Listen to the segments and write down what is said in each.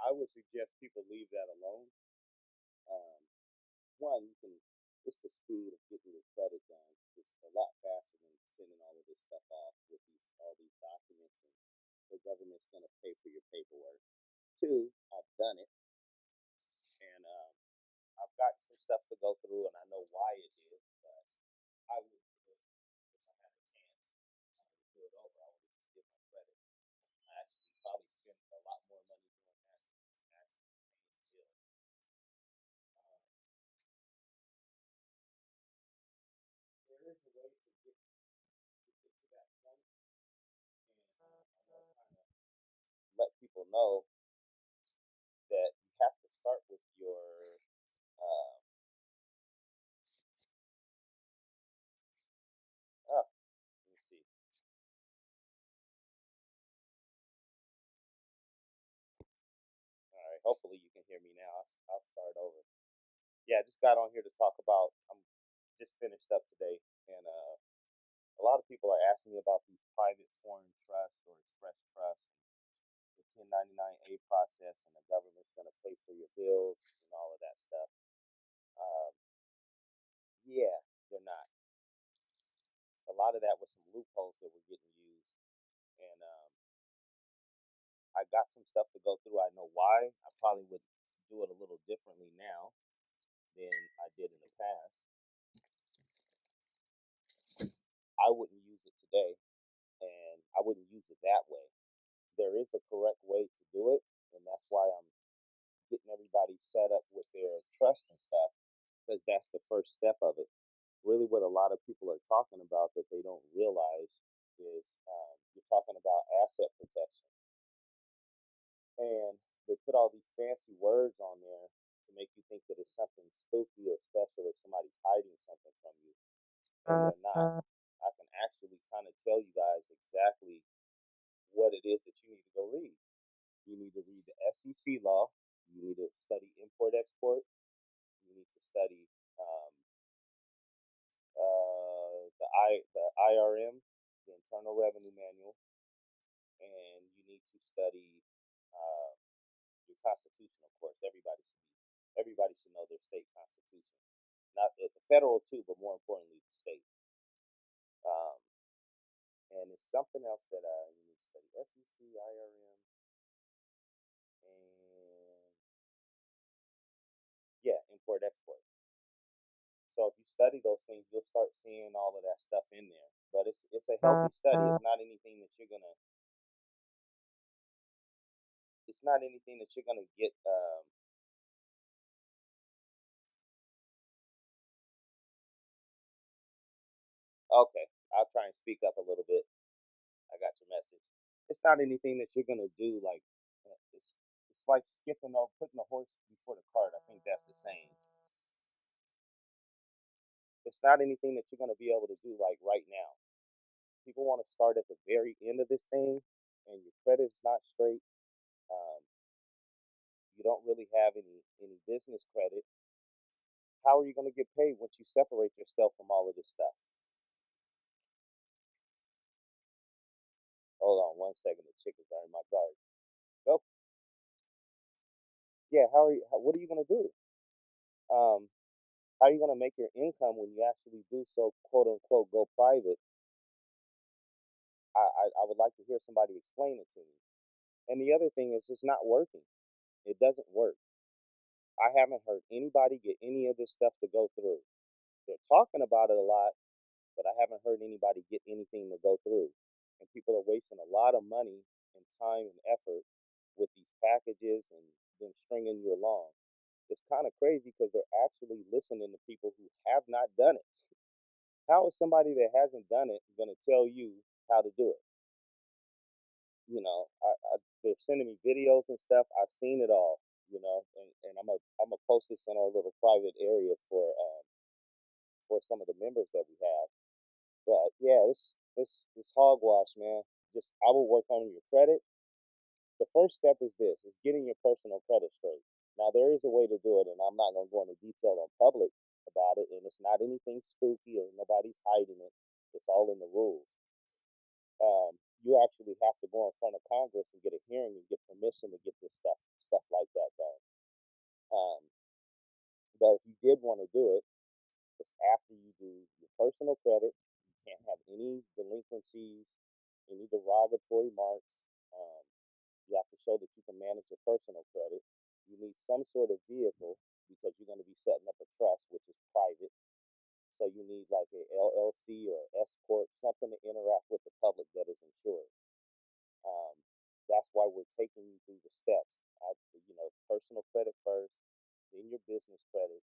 I would suggest people leave that alone. Um, One, you can, it's the speed of getting your credit done. It's a lot faster than sending all of this stuff off with all these documents, and the government's going to pay for your paperwork. Two, I've done it, and I've got some stuff to go through, and I know why it is, but I would do it if I had a chance. I would do it over. I would just get my credit. I actually probably spend a lot more money doing that than just actually paying the bill. Um, there is a way to get to that point, and I was trying to let people know that you have to start with your uh, let me see. All right, hopefully you can hear me now. I'll start over. Yeah, I just got on here to talk about. I'm just finished up today, and a lot of people are asking me about these private foreign trusts or express trusts, the 1099A process, and the government's going to pay for your bills and all of that stuff. Um, yeah, they're not. A lot of that was some loopholes that were getting used, and I got some stuff to go through. I know why. I probably would do it a little differently now than I did in the past. I wouldn't use it today, and I wouldn't use it that way. There is a correct way to do it, and that's why I'm getting everybody set up with their trust and stuff, because that's the first step of it. Really, what a lot of people are talking about that they don't realize is you're talking about asset protection. And they put all these fancy words on there to make you think that it's something spooky or special, or somebody's hiding something from you, and they're not. I can actually kind of tell you guys exactly what it is that you need to go read. You need to read the SEC law. You need to study import export. You need to study the IRM, the Internal Revenue Manual, and you need to study uh, your Constitution. Of course, everybody should know their state constitution, not at the federal too, but more importantly, the state. Um, and it's something else that you need to study: SEC, IRM, and yeah, import export. So if you study those things, you'll start seeing all of that stuff in there. But it's a healthy study. It's not anything that you're gonna get. Okay, I'll try and speak up a little bit. I got your message. It's not anything that you're gonna do like it's like skipping or putting the horse before the cart. I think that's the saying. It's not anything that you're gonna be able to do like right now. People want to start at the very end of this thing, and your credit's not straight. Um, you don't really have any business credit. How are you going to get paid once you separate yourself from all of this stuff? Hold on 1 second. The chickens are in my garden. Go. Yeah. What are you going to do? Um, how are you going to make your income when you actually do so, quote unquote, go private? I would like to hear somebody explain it to me. And the other thing is, it's not working. It doesn't work. I haven't heard anybody get any of this stuff to go through. They're talking about it a lot, but I haven't heard anybody get anything to go through. And people are wasting a lot of money and time and effort with these packages and then stringing you along. It's kind of crazy because they're actually listening to people who have not done it. How is somebody that hasn't done it going to tell you how to do it? They're sending me videos and stuff. I've seen it all, and I'm gonna post this in our little private area for some of the members that we have. But yeah, it's hogwash, man. Just I will work on your credit. The first step is getting your personal credit straight. Now there is a way to do it, and I'm not gonna go into detail on public about it. And it's not anything spooky or nobody's hiding it. It's all in the rules. you actually have to go in front of Congress and get a hearing and get permission to get this stuff like that done. But if you did want to do it, it's after you do your personal credit. You can't have any delinquencies, any derogatory marks. You have to show that you can manage your personal credit. You need some sort of vehicle because you're going to be setting up a trust, which is private. So you need like a LLC or S corp, something to interact with the public that is insured. That's why we're taking you through the steps. Personal credit first, then your business credit,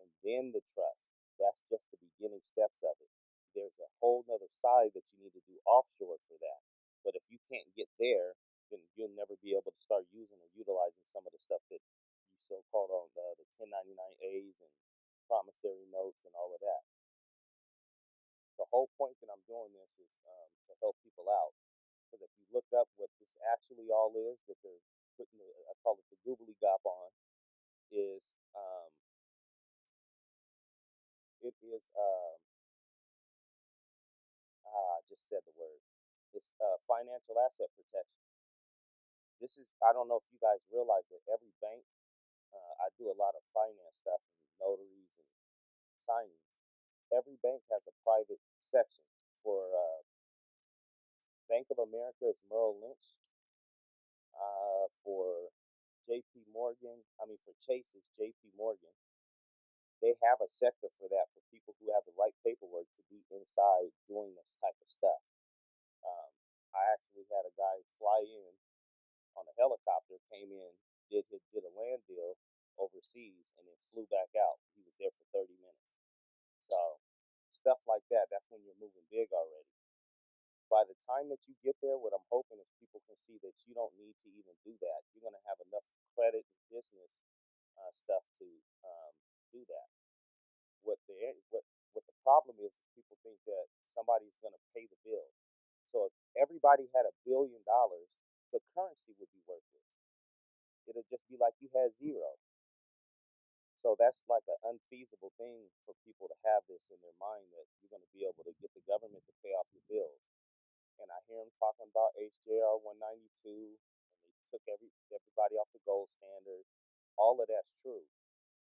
and then the trust. That's just the beginning steps of it. There's a whole nother side that you need to do offshore for that. But if you can't get there, then you'll never be able to start using or utilizing some of the stuff that you so-called on the 1099As and promissory notes and all of that. The whole point that I'm doing this is to help people out. Because if you look up what this actually all is, that they're putting, I call it the googly gop on, is it is I just said the word. It's financial asset protection. This is, I don't know if you guys realize that every bank, I do a lot of finance stuff and notaries and signings. Every bank has a private section. For Bank of America, it's Merrill Lynch. For for Chase, it's JP Morgan. They have a sector for that for people who have the right paperwork to be inside doing this type of stuff. I actually had a guy fly in on a helicopter, came in, did a land deal overseas, and then flew back out. He was there for 30 minutes. So stuff like that, that's when you're moving big already. By the time that you get there, what I'm hoping is people can see that you don't need to even do that. You're going to have enough credit and business stuff to do that. What the problem is people think that somebody's going to pay the bill. So if everybody had $1 billion, the currency would be worthless. It'll just be like you had zero. So that's like an unfeasible thing for people to have this in their mind that you're going to be able to get the government to pay off your bills. And I hear them talking about HJR 192, and they took everybody off the gold standard. All of that's true.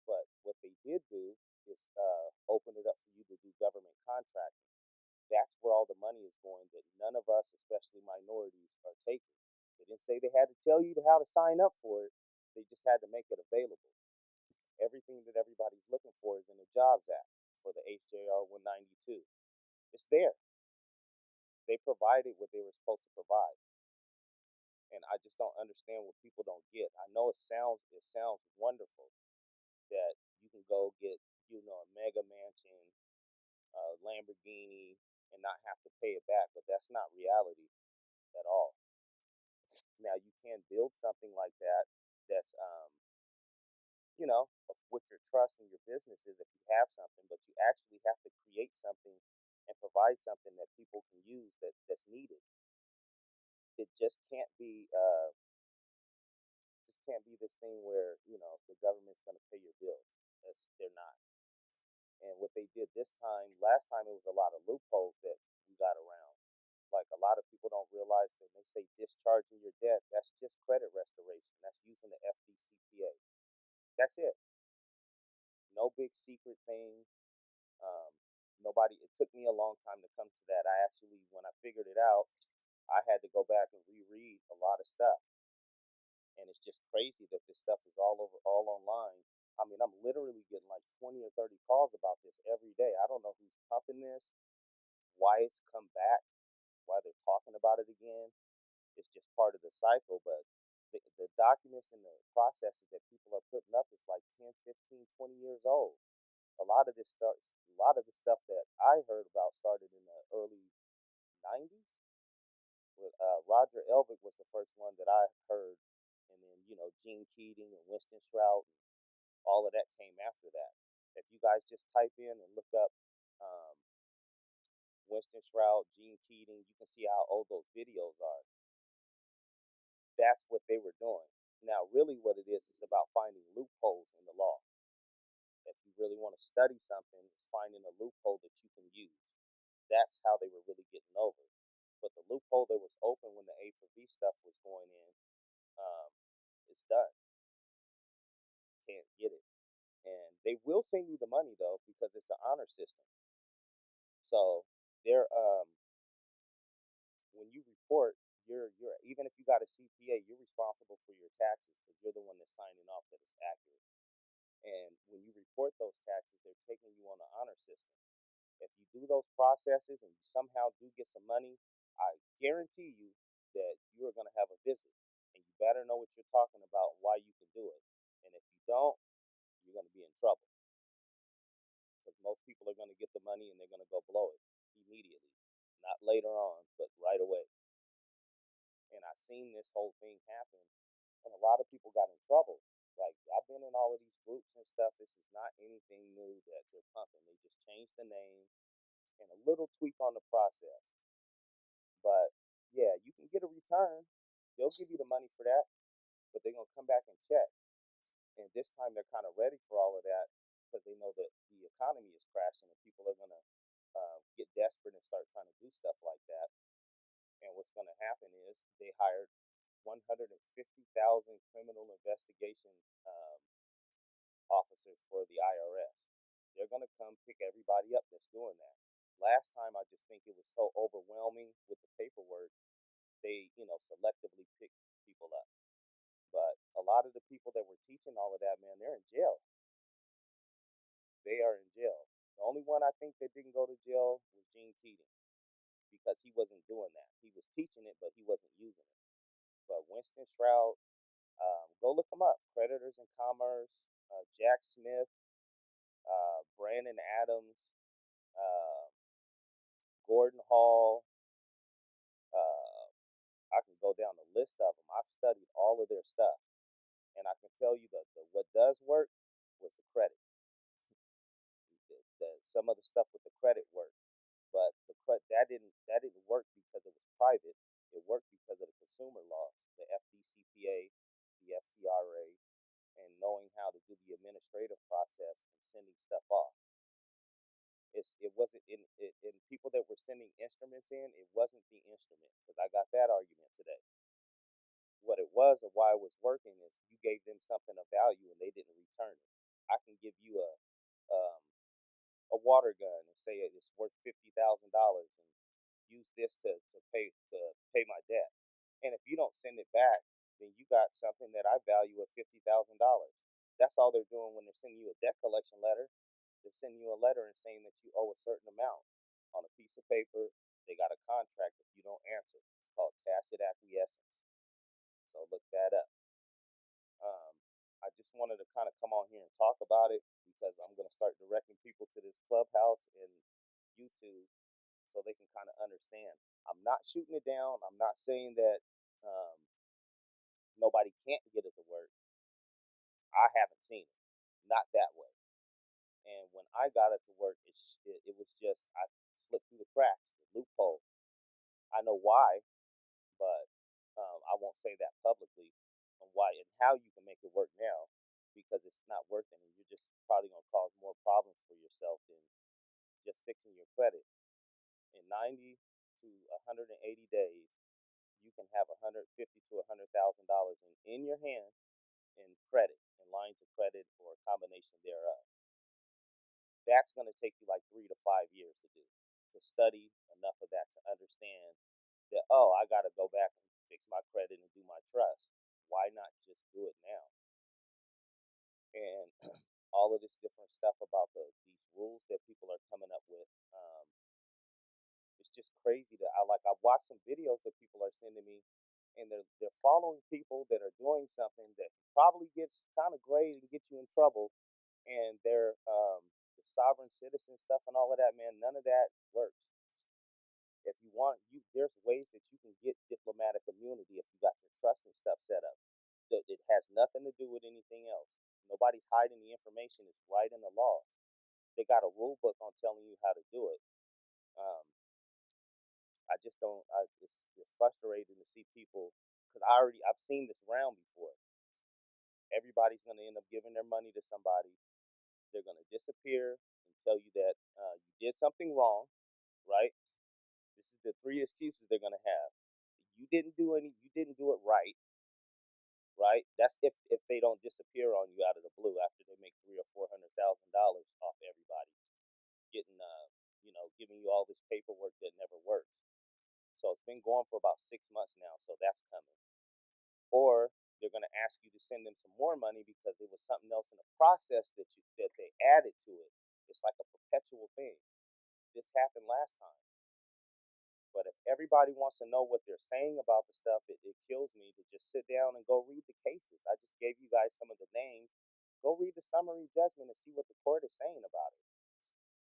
But what they did do is open it up for you to do government contracting. That's where all the money is going that none of us, especially minorities, are taking. They didn't say they had to tell you how to sign up for it. They just had to make it available. Everything that everybody's looking for is in the Jobs Act for the HJR 192. It's there. They provided what they were supposed to provide. And I just don't understand what people don't get. I know it sounds wonderful that you can go get, a mega mansion, a Lamborghini, and not have to pay it back, but that's not reality at all. Now you can build something like that that's with your trust and your businesses if you have something, but you actually have to create something and provide something that people can use that's needed. It just can't be this thing where the government's going to pay your bills. They're not. And what they did last time it was a lot of loopholes that we got around. Like a lot of people don't realize that they say discharging your debt, that's just credit restoration. That's using the FDCPA. That's it. No big secret thing. It took me a long time to come to that. When I figured it out, I had to go back and reread a lot of stuff. And it's just crazy that this stuff is all online. I mean, I'm literally getting like 20 or 30 calls about this every day. I don't know who's pumping this, why it's come back, why they're talking about it again. It's just part of the cycle, but the documents and the processes that people are putting up is like 10, 15, 20 years old. A lot of the stuff that I heard about started in the early 90s. With Roger Elvick was the first one that I heard, and then Gene Keating and Winston Shrout, and all of that came after that. If you guys just type in and look up Winston Shrout, Gene Keating, you can see how old those videos are. That's what they were doing. Now, really, what it is about finding loopholes in the law. If you really want to study something, it's finding a loophole that you can use. That's how they were really getting over. But the loophole that was open when the A for B stuff was going in, um, it's done. Can't get it. And they will send you the money though because it's an honor system. So they're when you report, you're even if you got a CPA, you're responsible for your taxes because you're the one that's signing off that it's accurate. And when you report those taxes, they're taking you on the honor system. If you do those processes and you somehow do get some money, I guarantee you that you are going to have a visit. And you better know what you're talking about and why you can do it. And if you don't, you're going to be in trouble. Because most people are going to get the money and they're going to go blow it immediately. Not later on, but right away. And I've seen this whole thing happen. And a lot of people got in trouble. Like, I've been in all of these groups and stuff. This is not anything new that they're pumping. They just changed the name and a little tweak on the process. But yeah, you can get a return. They'll give you the money for that, but they're gonna come back and check. And this time they're kind of ready for all of that because they know that the economy is crashing and people are gonna get desperate and start trying to do stuff like that. And what's gonna happen is they hired 150,000 criminal investigation officers for the IRS. They're gonna come pick everybody up that's doing that. Last time, I just think it was so overwhelming with the paperwork, they, selectively pick people up. But a lot of the people that were teaching all of that, man, they're in jail. They are in jail. The only one I think that didn't go to jail was Gene Keating because he wasn't doing that. He was teaching it, but he wasn't using it. But Winston Shroud, go look him up. Creditors in Commerce, Jack Smith, Brandon Adams, uh, Gordon Hall. Uh, I can go down the list of them. I've studied all of their stuff. And I can tell you that what does work was the credit. Some of the stuff with the credit worked, but that didn't work because it was private. It worked because of the consumer laws, the FDCPA, the FCRA, and knowing how to do the administrative process and sending stuff off. It wasn't in people that were sending instruments in. It wasn't the instrument because I got that argument today. What it was or why it was working is you gave them something of value and they didn't return it. I can give you um, a water gun and say it's worth $50,000 and use this to pay my debt. And if you don't send it back, then you got something that I value at $50,000. That's all they're doing when they're sending you a debt collection letter. They're sending you a letter and saying that you owe a certain amount on a piece of paper. They got a contract if you don't answer. It's called tacit acquiescence. So look that up. Um, I just wanted to kind of come on here and talk about it because I'm going to start directing people to this Clubhouse and YouTube so they can kind of understand. I'm not shooting it down. I'm not saying that um, nobody can't get it to work. I haven't seen it, not that way. And when I got it to work, it was just I slipped through the cracks, the loophole. I know why, but I won't say that publicly on why and how you can make it work now because it's not working and you're just probably going to cause more problems for yourself than just fixing your credit. In 90 to 180 days, you can have 150 to $100,000 in your hand in credit, in lines of credit or a combination thereof. That's going to take you like 3 to 5 years to do, to study enough of that to understand that, oh, I got to go back and fix my credit and do my trust. Why not just do it now? And all of this different stuff about these rules that people are coming up with, it's just crazy that I've watched some videos that people are sending me, and they're following people that are doing something that probably gets kind of gray and get you in trouble, and they're the sovereign citizen stuff and all of that. Man, none of that works. If you want, there's ways that you can get diplomatic immunity if you got your trust and stuff set up. That it has nothing to do with anything else. Nobody's hiding the information. It's right in the laws. They got a rule book on telling you how to do it. Um, I just don't. It's frustrating to see people because I've seen this round before. Everybody's going to end up giving their money to somebody. They're going to disappear and tell you that you did something wrong, right? This is the three excuses they're gonna have. You didn't do it right, right? That's if they don't disappear on you out of the blue after they make $300,000 or $400,000 off everybody, getting giving you all this paperwork that never works. So it's been going for about 6 months now, so that's coming. Or they're going to ask you to send them some more money because there was something else in the process that they added to it. It's like a perpetual thing. This happened last time. But if everybody wants to know what they're saying about the stuff, it kills me to just sit down and go read the cases. I just gave you guys some of the names. Go read the summary judgment and see what the court is saying about it.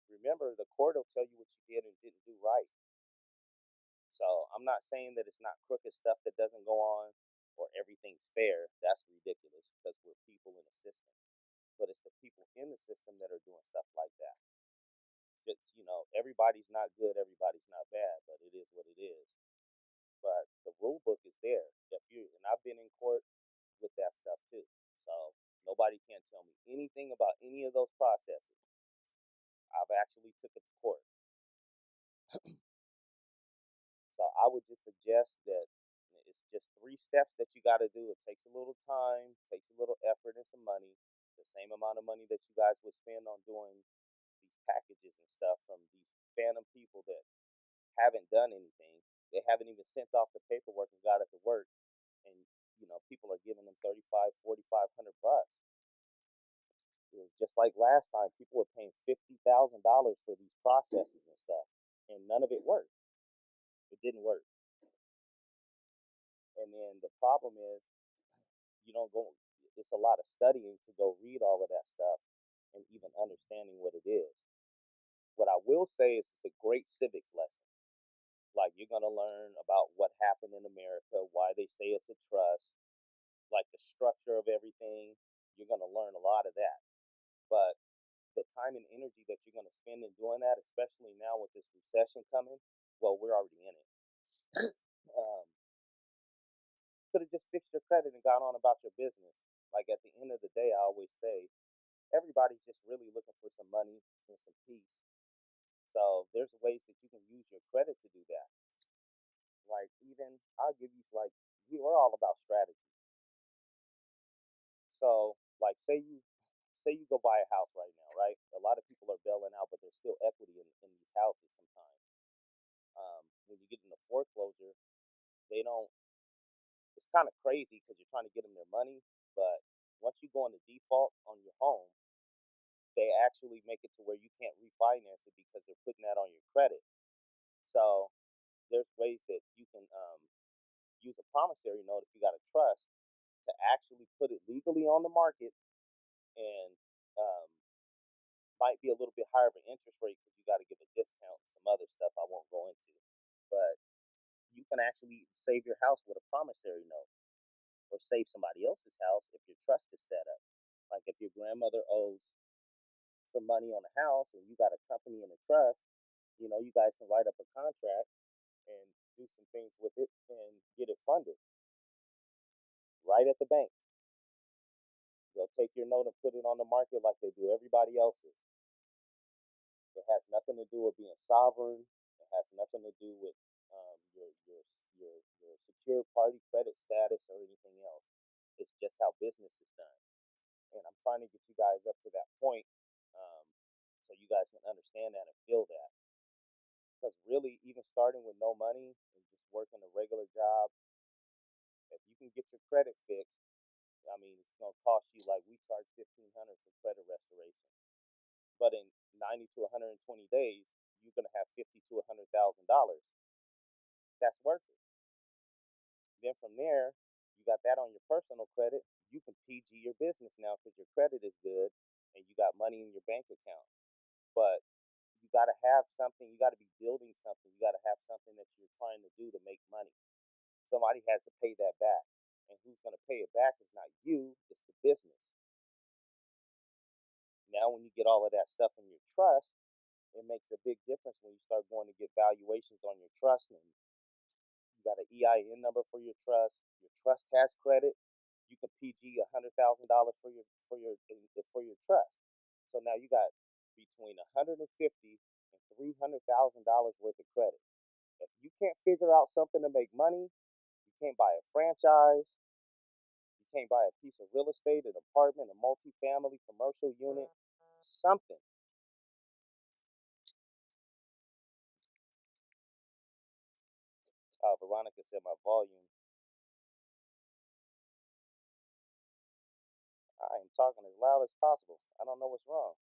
Remember, the court will tell you what you did and didn't do right. So I'm not saying that it's not crooked stuff that doesn't go on or everything's fair. That's ridiculous because we're people in the system. But it's the people in the system that are doing stuff like that. Just, everybody's not good, everybody's not bad, but it is what it is. But the rule book is there. And I've been in court with that stuff too. So nobody can tell me anything about any of those processes. I've actually took it to court. So I would just suggest that it's just 3 steps that you got to do. It takes a little time, takes a little effort and some money, the same amount of money that you guys would spend on doing these packages and stuff from these phantom people that haven't done anything. They haven't even sent off the paperwork and got it to work. And, people are giving them $3,500, $4,500. It was just like last time. People were paying $50,000 for these processes and stuff, and none of it worked. It didn't work. And then the problem is, you don't go. It's a lot of studying to go read all of that stuff and even understanding what it is. What I will say is it's a great civics lesson. Like, you're going to learn about what happened in America, why they say it's a trust, like the structure of everything. You're going to learn a lot of that. But the time and energy that you're going to spend in doing that, especially now with this recession coming, well, we're already in it. Could have just fixed your credit and gone on about your business. Like, at the end of the day, I always say, everybody's just really looking for some money and some peace. So there's ways that you can use your credit to do that. Like, even I'll give you, like, we're all about strategy. So, like, say you go buy a house right now, right? A lot of people are bailing out, but there's still equity in these houses sometimes. When you get into foreclosure, they don't. It's kind of crazy because you're trying to get them their money, but once you go into default on your home, they actually make it to where you can't refinance it because they're putting that on your credit. So there's ways that you can use a promissory note if you got a trust to actually put it legally on the market, and um, might be a little bit higher of an interest rate because you got to give a discount and some other stuff I won't go into. But you can actually save your house with a promissory note or save somebody else's house if your trust is set up. Like, if your grandmother owes some money on the house and you got a company and a trust, you guys can write up a contract and do some things with it and get it funded right at the bank. They'll take your note and put it on the market like they do everybody else's. It has nothing to do with being sovereign. It has nothing to do with your secure party credit status or anything else. It's just how business is done. And I'm trying to get you guys up to that point, so you guys can understand that and feel that. Because really, even starting with no money and just working a regular job, if you can get your credit fixed, I mean, it's gonna cost you, like, we charge $1,500 for credit restoration. But in 90 to 120 days, you're gonna have $50 to $100,000. That's worth it. Then from there, you got that on your personal credit. You can PG your business now because your credit is good and you got money in your bank account. But you got to have something. You got to be building something. You got to have something that you're trying to do to make money. Somebody has to pay that back. And who's going to pay it back is not you, it's the business. Now, when you get all of that stuff in your trust, it makes a big difference when you start going to get valuations on your trust, and you got an EIN number for your trust. Your trust has credit. You can PG $100,000 for your trust. So now you got between $150,000 and $300,000 worth of credit. If you can't figure out something to make money, you can't buy a franchise, you can't buy a piece of real estate, an apartment, a multifamily, commercial unit, something. Veronica said my volume. I am talking as loud as possible. I don't know what's wrong.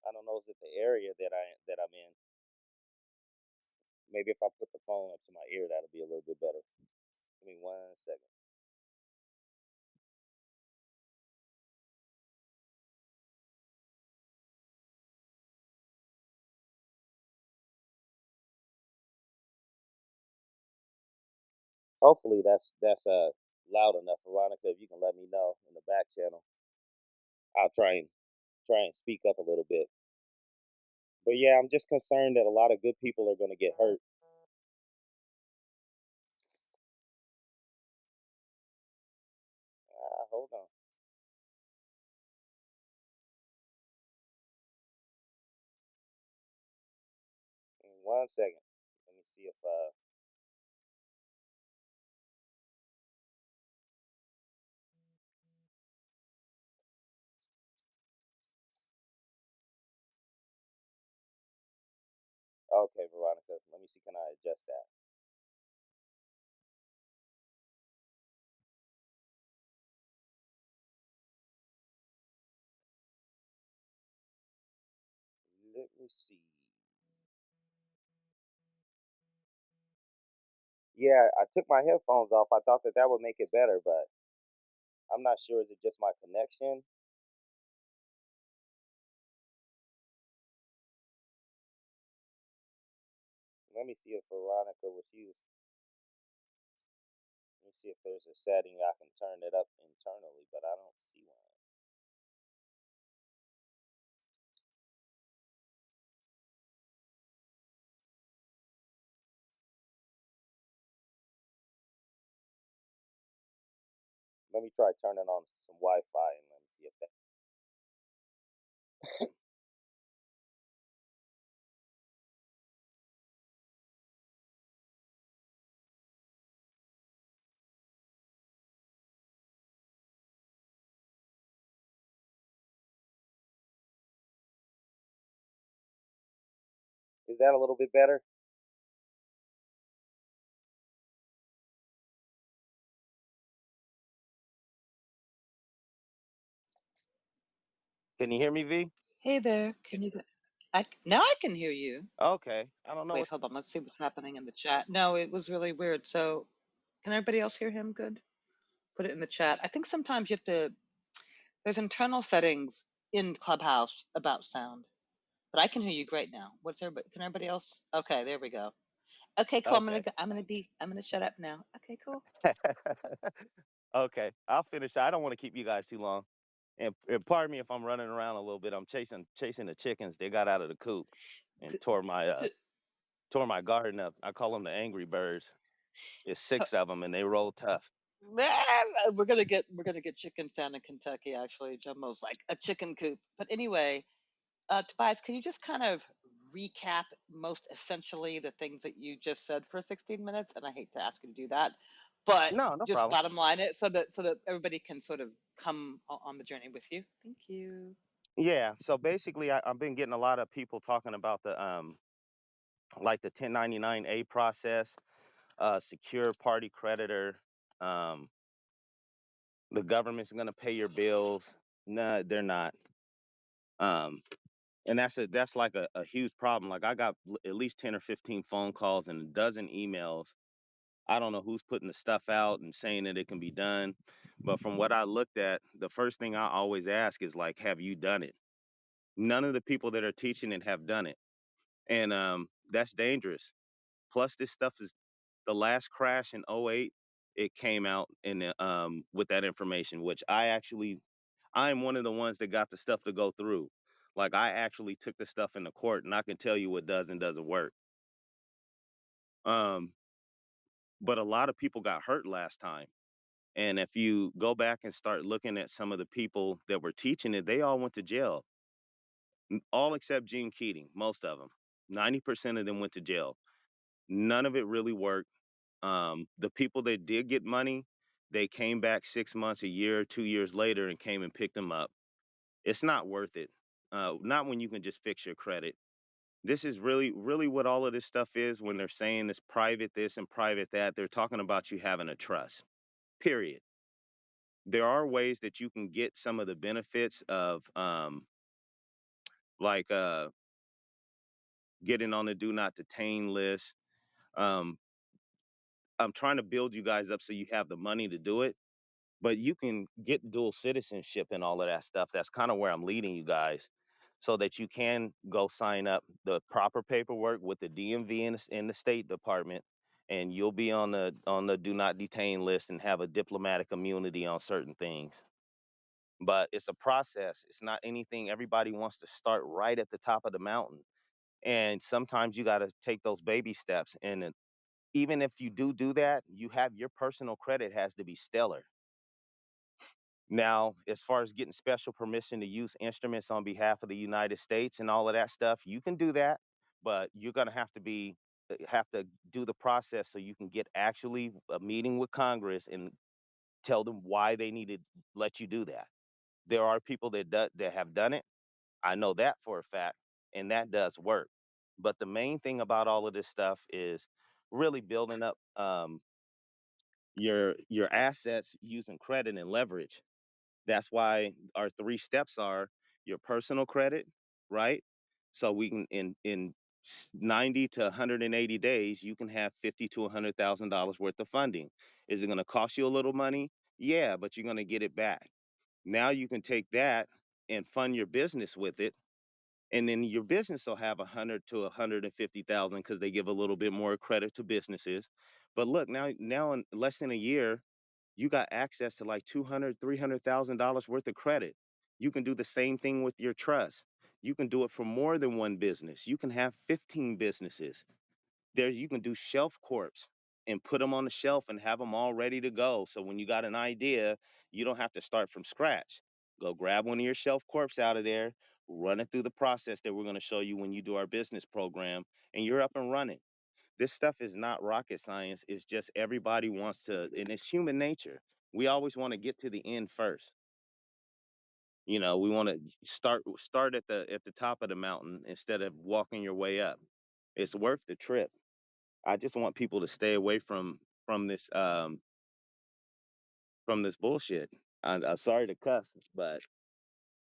I don't know, is it the area that I'm in? Maybe if I put the phone up to my ear, that'll be a little bit better. Give me 1 second. Hopefully that's loud enough, Veronica. If you can let me know in the back channel, I'll try and speak up a little bit. But yeah, I'm just concerned that a lot of good people are going to get hurt. Hold on. In 1 second. Let me see if okay, Veronica. Let me see. Can I adjust that? Let me see. Yeah, I took my headphones off. I thought that would make it better, but I'm not sure. Is it just my connection? Let me see if Veronica was used. Let me see if there's a setting I can turn it up internally, but I don't see one. Let me try turning on some Wi-Fi and let me see if that. Is that a little bit better? Can you hear me, V? Hey there, can you? Now I can hear you. Okay. I don't know Wait, what. hold on. Let's see what's happening in the chat. No, it was really weird. So, can everybody else hear him? Good. Put it in the chat. I think sometimes you have to. There's internal settings in Clubhouse about sound, but I can hear you great now. What's everybody? Can everybody else? Okay, there we go. Okay, cool. Okay. I'm gonna shut up now. Okay, cool. Okay. I'll finish. I don't want to keep you guys too long. And pardon me if I'm running around a little bit. I'm chasing the chickens. They got out of the coop and Th- th- tore my garden up. I call them the angry birds. It's six of them and they roll tough. we're gonna get chickens down in Kentucky. Actually, Jumbo's like a chicken coop. But anyway, Tobias, can you just kind of recap most essentially the things that you just said for 16 minutes? And I hate to ask you to do that, but No, no just problem. bottom line it so that everybody can sort of come on the journey with you. Thank you. Yeah. So basically, I've been getting a lot of people talking about the like the 1099-A process, secure party creditor. Um, the government's gonna pay your bills. No, they're not. Um, and that's like a huge problem. Like I got at least 10 or 15 phone calls and a dozen emails. I don't know who's putting the stuff out and saying that it can be done, but from what I looked at, the first thing I always ask is like, have you done it? None of the people that are teaching it have done it, and that's dangerous. Plus, this stuff is the last crash in '08. It came out in with that information, which I'm one of the ones that got the stuff to go through. Like I actually took the stuff into court, and I can tell you what does and doesn't work. Um, but a lot of people got hurt last time. And if you go back and start looking at some of the people that were teaching it, they all went to jail, all except Gene Keating, most of them. 90% of them went to jail. None of it really worked. The people that did get money, they came back 6 months, a year, 2 years later, and came and picked them up. It's not worth it. Not when you can just fix your credit. This is really, really what all of this stuff is. When they're saying this private this and private that, they're talking about you having a trust. Period. There are ways that you can get some of the benefits of like getting on the do not detain list. Um, I'm trying to build you guys up so you have the money to do it, but you can get dual citizenship and all of that stuff. That's kind of where I'm leading you guys, so that you can go sign up the proper paperwork with the DMV and the State Department, and you'll be on the do not detain list and have a diplomatic immunity on certain things. But it's a process. It's not anything everybody wants to start right at the top of the mountain. And sometimes you got to take those baby steps. And even if you do that, you have your personal credit has to be stellar. Now, as far as getting special permission to use instruments on behalf of the United States and all of that stuff, you can do that, but you're going to have to do the process so you can get actually a meeting with Congress and tell them why they need to let you do that. There are people that have done it. I know that for a fact, and that does work. But the main thing about all of this stuff is really building up your assets using credit and leverage. That's why our three steps are your personal credit, right? So we can in 90 to 180 days, you can have 50 to $100,000 worth of funding. Is it going to cost you a little money? Yeah, but you're going to get it back. Now you can take that and fund your business with it, and then your business will have 100 to 150,000 because they give a little bit more credit to businesses. But look, now in less than a year, you got access to like 200, $300,000 worth of credit. You can do the same thing with your trust. You can do it for more than one business. You can have 15 businesses. There, you can do shelf corps and put them on the shelf and have them all ready to go. So when you got an idea, you don't have to start from scratch. Go grab one of your shelf corps out of there, run it through the process that we're going to show you when you do our business program, and you're up and running. This stuff is not rocket science. It's just everybody wants to, and it's human nature. We always want to get to the end first. We want to start at the top of the mountain instead of walking your way up. It's worth the trip. I just want people to stay away from this bullshit. I'm sorry to cuss, but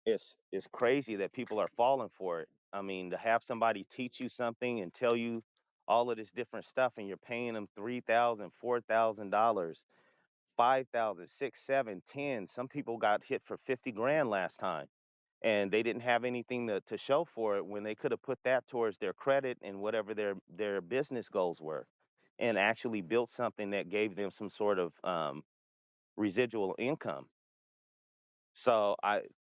it's crazy that people are falling for it. I mean, to have somebody teach you something and tell you all of this different stuff, and you're paying them $3,000, $4,000, 5,000, 6, 7, 10. Some people got hit for 50 grand last time, and they didn't have anything to show for it when they could have put that towards their credit and whatever their business goals were, and actually built something that gave them some sort of residual income. So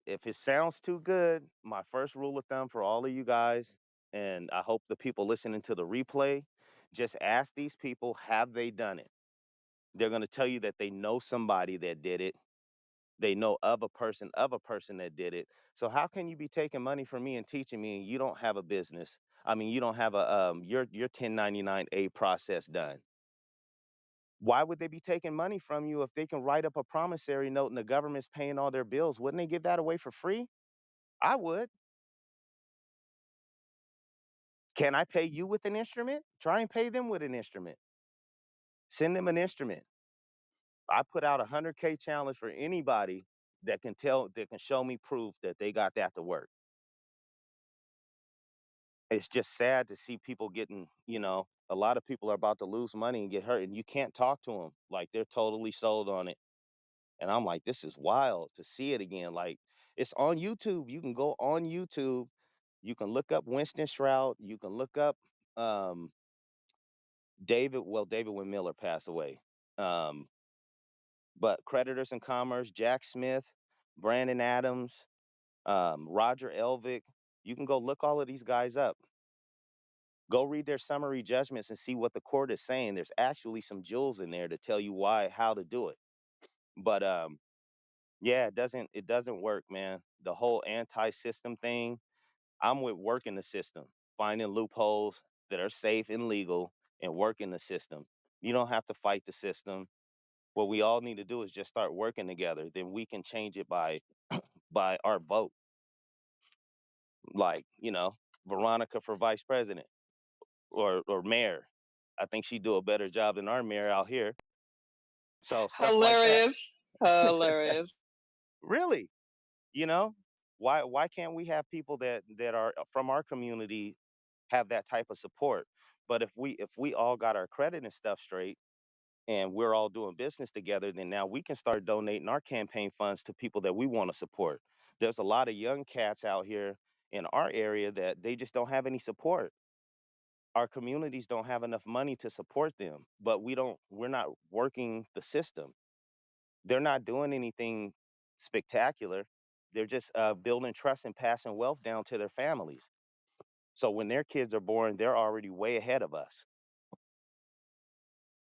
if it sounds too good, my first rule of thumb for all of you guys, and I hope the people listening to the replay, just ask these people, have they done it? They're going to tell you that they know somebody that did it. They know of a person that did it. So how can you be taking money from me and teaching me and you don't have a business? I mean, you don't have a your 1099A process done. Why would they be taking money from you if they can write up a promissory note and the government's paying all their bills? Wouldn't they give that away for free? I would. Can I pay you with an instrument? Try and pay them with an instrument. Send them an instrument. I put out a 100K challenge for anybody that can show me proof that they got that to work. It's just sad to see people getting, a lot of people are about to lose money and get hurt, and you can't talk to them like they're totally sold on it. And I'm like, this is wild to see it again. Like, it's on YouTube. You can go on YouTube. You can look up Winston Shroud. You can look up um, David. Well, David when Miller passed away. Um, but Creditors in Commerce, Jack Smith, Brandon Adams, Roger Elvick. You can go look all of these guys up. Go read their summary judgments and see what the court is saying. There's actually some jewels in there to tell you how to do it. But yeah, it doesn't work, man. The whole anti-system thing. I'm with working the system. finding loopholes that are safe and legal and working the system. You don't have to fight the system. What we all need to do is just start working together. Then we can change it by our vote. Like, Veronica for vice president or mayor. I think she'd do a better job than our mayor out here. So stuff like that. Hilarious. Hilarious. Really, you know, why can't we have people that are from our community have that type of support? But if we all got our credit and stuff straight and we're all doing business together, then now we can start donating our campaign funds to people that we want to support. There's a lot of young cats out here in our area that they just don't have any support. Our communities don't have enough money to support them, but we're not working the system. They're not doing anything spectacular. They're just building trust and passing wealth down to their families. So when their kids are born, they're already way ahead of us.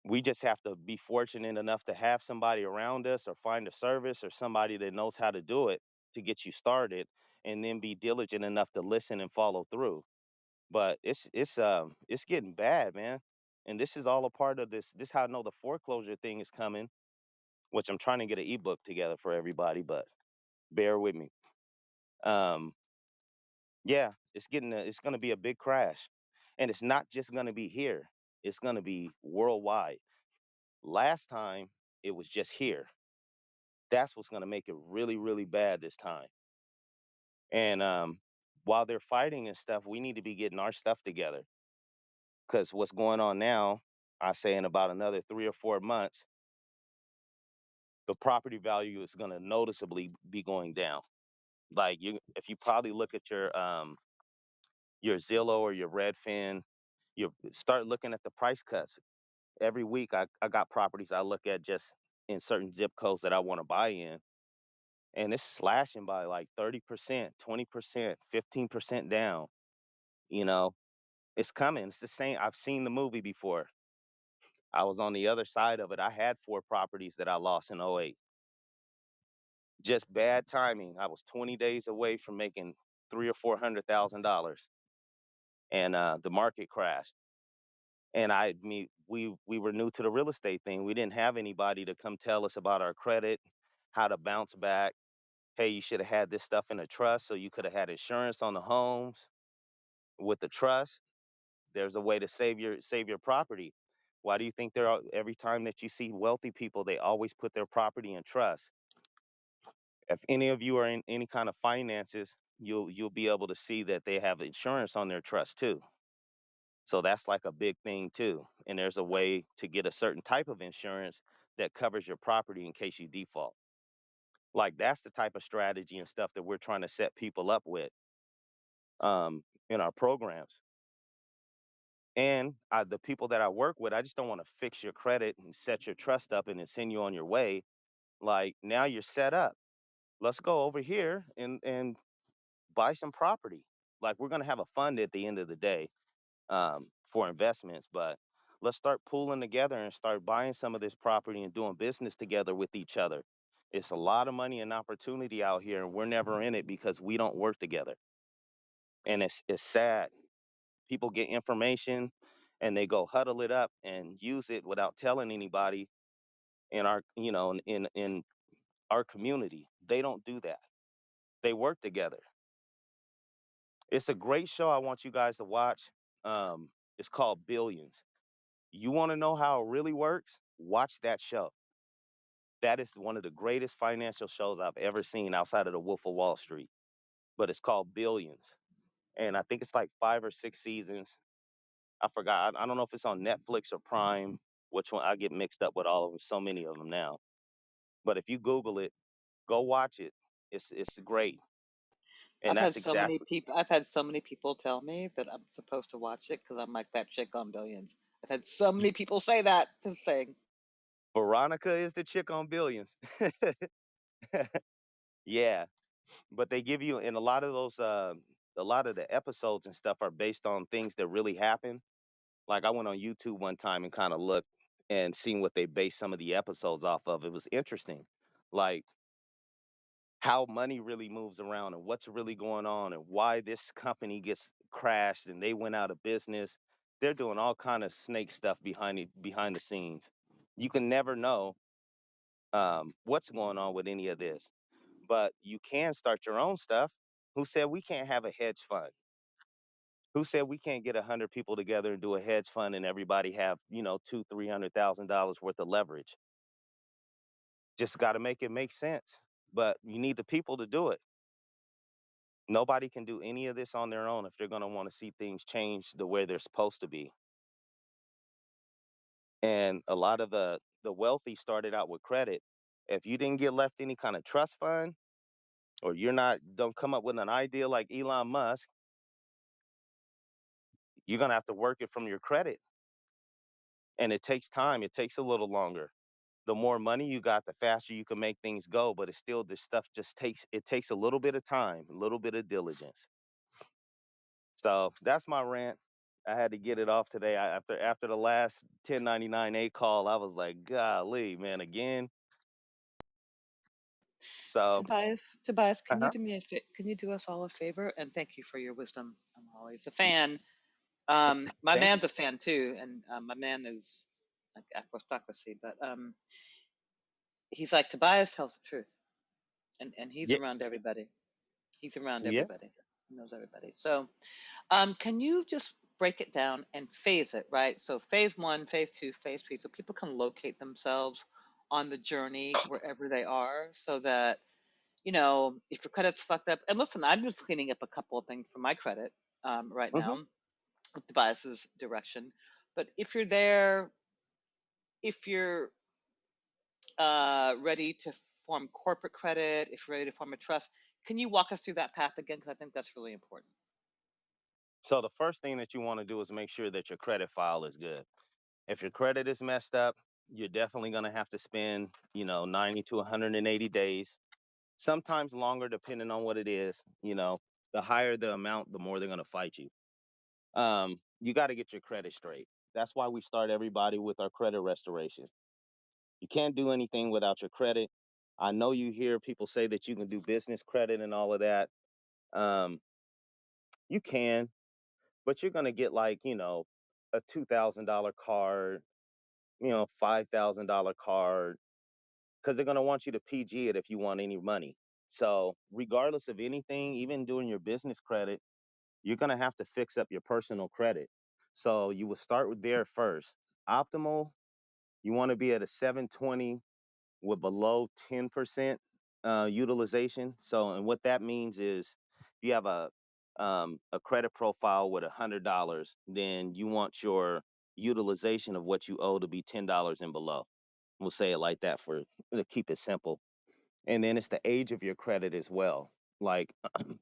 We just have to be fortunate enough to have somebody around us or find a service or somebody that knows how to do it to get you started, and then be diligent enough to listen and follow through. But it's getting bad, man. And this is all a part of this. This is how I know the foreclosure thing is coming, which I'm trying to get an ebook together for everybody, but bear with me. Um, yeah, it's gonna be a big crash. And it's not just gonna be here. It's gonna be worldwide. Last time it was just here. That's what's gonna make it really, really bad this time. And while they're fighting and stuff, we need to be getting our stuff together. Because what's going on now, I say in about another 3 or 4 months, the property value is going to noticeably be going down. Like if you probably look at your Zillow or your Redfin, you start looking at the price cuts. Every week, I got properties I look at just in certain zip codes that I want to buy in, and it's slashing by like 30%, 20%, 15% down. You know, it's coming. It's the same. I've seen the movie before. I was on the other side of it. I had 4 properties that I lost in '08. Just bad timing. I was 20 days away from making three or $400,000, and the market crashed. And we were new to the real estate thing. We didn't have anybody to come tell us about our credit, how to bounce back. Hey, you should have had this stuff in a trust so you could have had insurance on the homes. With the trust, there's a way to save your property. Why do you think every time that you see wealthy people, they always put their property in trust? If any of you are in any kind of finances, you'll be able to see that they have insurance on their trust too. So that's like a big thing too. And there's a way to get a certain type of insurance that covers your property in case you default. Like that's the type of strategy and stuff that we're trying to set people up with in our programs. And the people that I work with, I just don't want to fix your credit and set your trust up and then send you on your way. Like now you're set up. Let's go over here and buy some property. Like we're gonna have a fund at the end of the day for investments, but let's start pooling together and start buying some of this property and doing business together with each other. It's a lot of money and opportunity out here, and we're never in it because we don't work together. And it's sad. People get information and they go huddle it up and use it without telling anybody in our in our community. They don't do that. They work together. It's a great show I want you guys to watch. It's called Billions. You want to know how it really works? Watch that show. That is one of the greatest financial shows I've ever seen outside of the Wolf of Wall Street. But it's called Billions. And I think it's like 5 or 6 seasons. I forgot. I don't know if it's on Netflix or Prime, which one I get mixed up with all of them, so many of them now. But if you Google it, go watch it. It's great. And that's exactly I've had so many people tell me that I'm supposed to watch it because I'm like that chick on Billions. I've had so many people say that. Just saying. Veronica is the chick on Billions. Yeah. But they give you, and a lot of the episodes and stuff are based on things that really happen. Like I went on YouTube one time and kind of looked and seen what they based some of the episodes off of. It was interesting. Like how money really moves around and what's really going on and why this company gets crashed and they went out of business. They're doing all kind of snake stuff behind the scenes. You can never know what's going on with any of this, but you can start your own stuff. Who said we can't have a hedge fund? Who said we can't get 100 people together and do a hedge fund and everybody have, two, $300,000 worth of leverage? Just got to make it make sense. But you need the people to do it. Nobody can do any of this on their own if they're going to want to see things change the way they're supposed to be. And a lot of the wealthy started out with credit. If you didn't get left any kind of trust fund, or don't come up with an idea like Elon Musk, you're going to have to work it from your credit. And it takes time. It takes a little longer. The more money you got, the faster you can make things go. But it's still, this stuff takes a little bit of time, a little bit of diligence. So that's my rant. I had to get it off today. After the last 1099A call, I was like, golly, man, again. So, Tobias, can you uh-huh. do can you do us all a favor? And thank you for your wisdom. I'm always a fan. My Thank man's you. a fan too, and my man is like aristocracy, but he's like Tobias tells the truth, and he's Yeah, around everybody. He's around yeah. everybody. He knows everybody. So, can you just break it down and phase it, right? So phase one, phase two, phase three, so people can locate themselves on the journey wherever they are, so that if your credit's fucked up. And listen, I'm just cleaning up a couple of things for my credit right Hmm. now with Tobias's direction. But if you're there, if you're ready to form corporate credit, if you're ready to form a trust, can you walk us through that path again? Because I think that's really important. So the first thing that you want to do is make sure that your credit file is good. If your credit is messed up, you're definitely going to have to spend, 90 to 180 days, sometimes longer, depending on what it is. The higher the amount, the more they're going to fight you. You got to get your credit straight. That's why we start everybody with our credit restoration. You can't do anything without your credit. I know you hear people say that you can do business credit and all of that. Um, you can, but you're going to get like, a $2,000 card, $5,000 card, because they're going to want you to PG it if you want any money. So, regardless of anything, even doing your business credit, you're going to have to fix up your personal credit. So, you will start with there first. Optimal, you want to be at a 720 with below 10% utilization. So, and what that means is if you have a credit profile with $100, then you want your utilization of what you owe to be $10 and below. We'll say it like that to keep it simple. And then it's the age of your credit as well. Like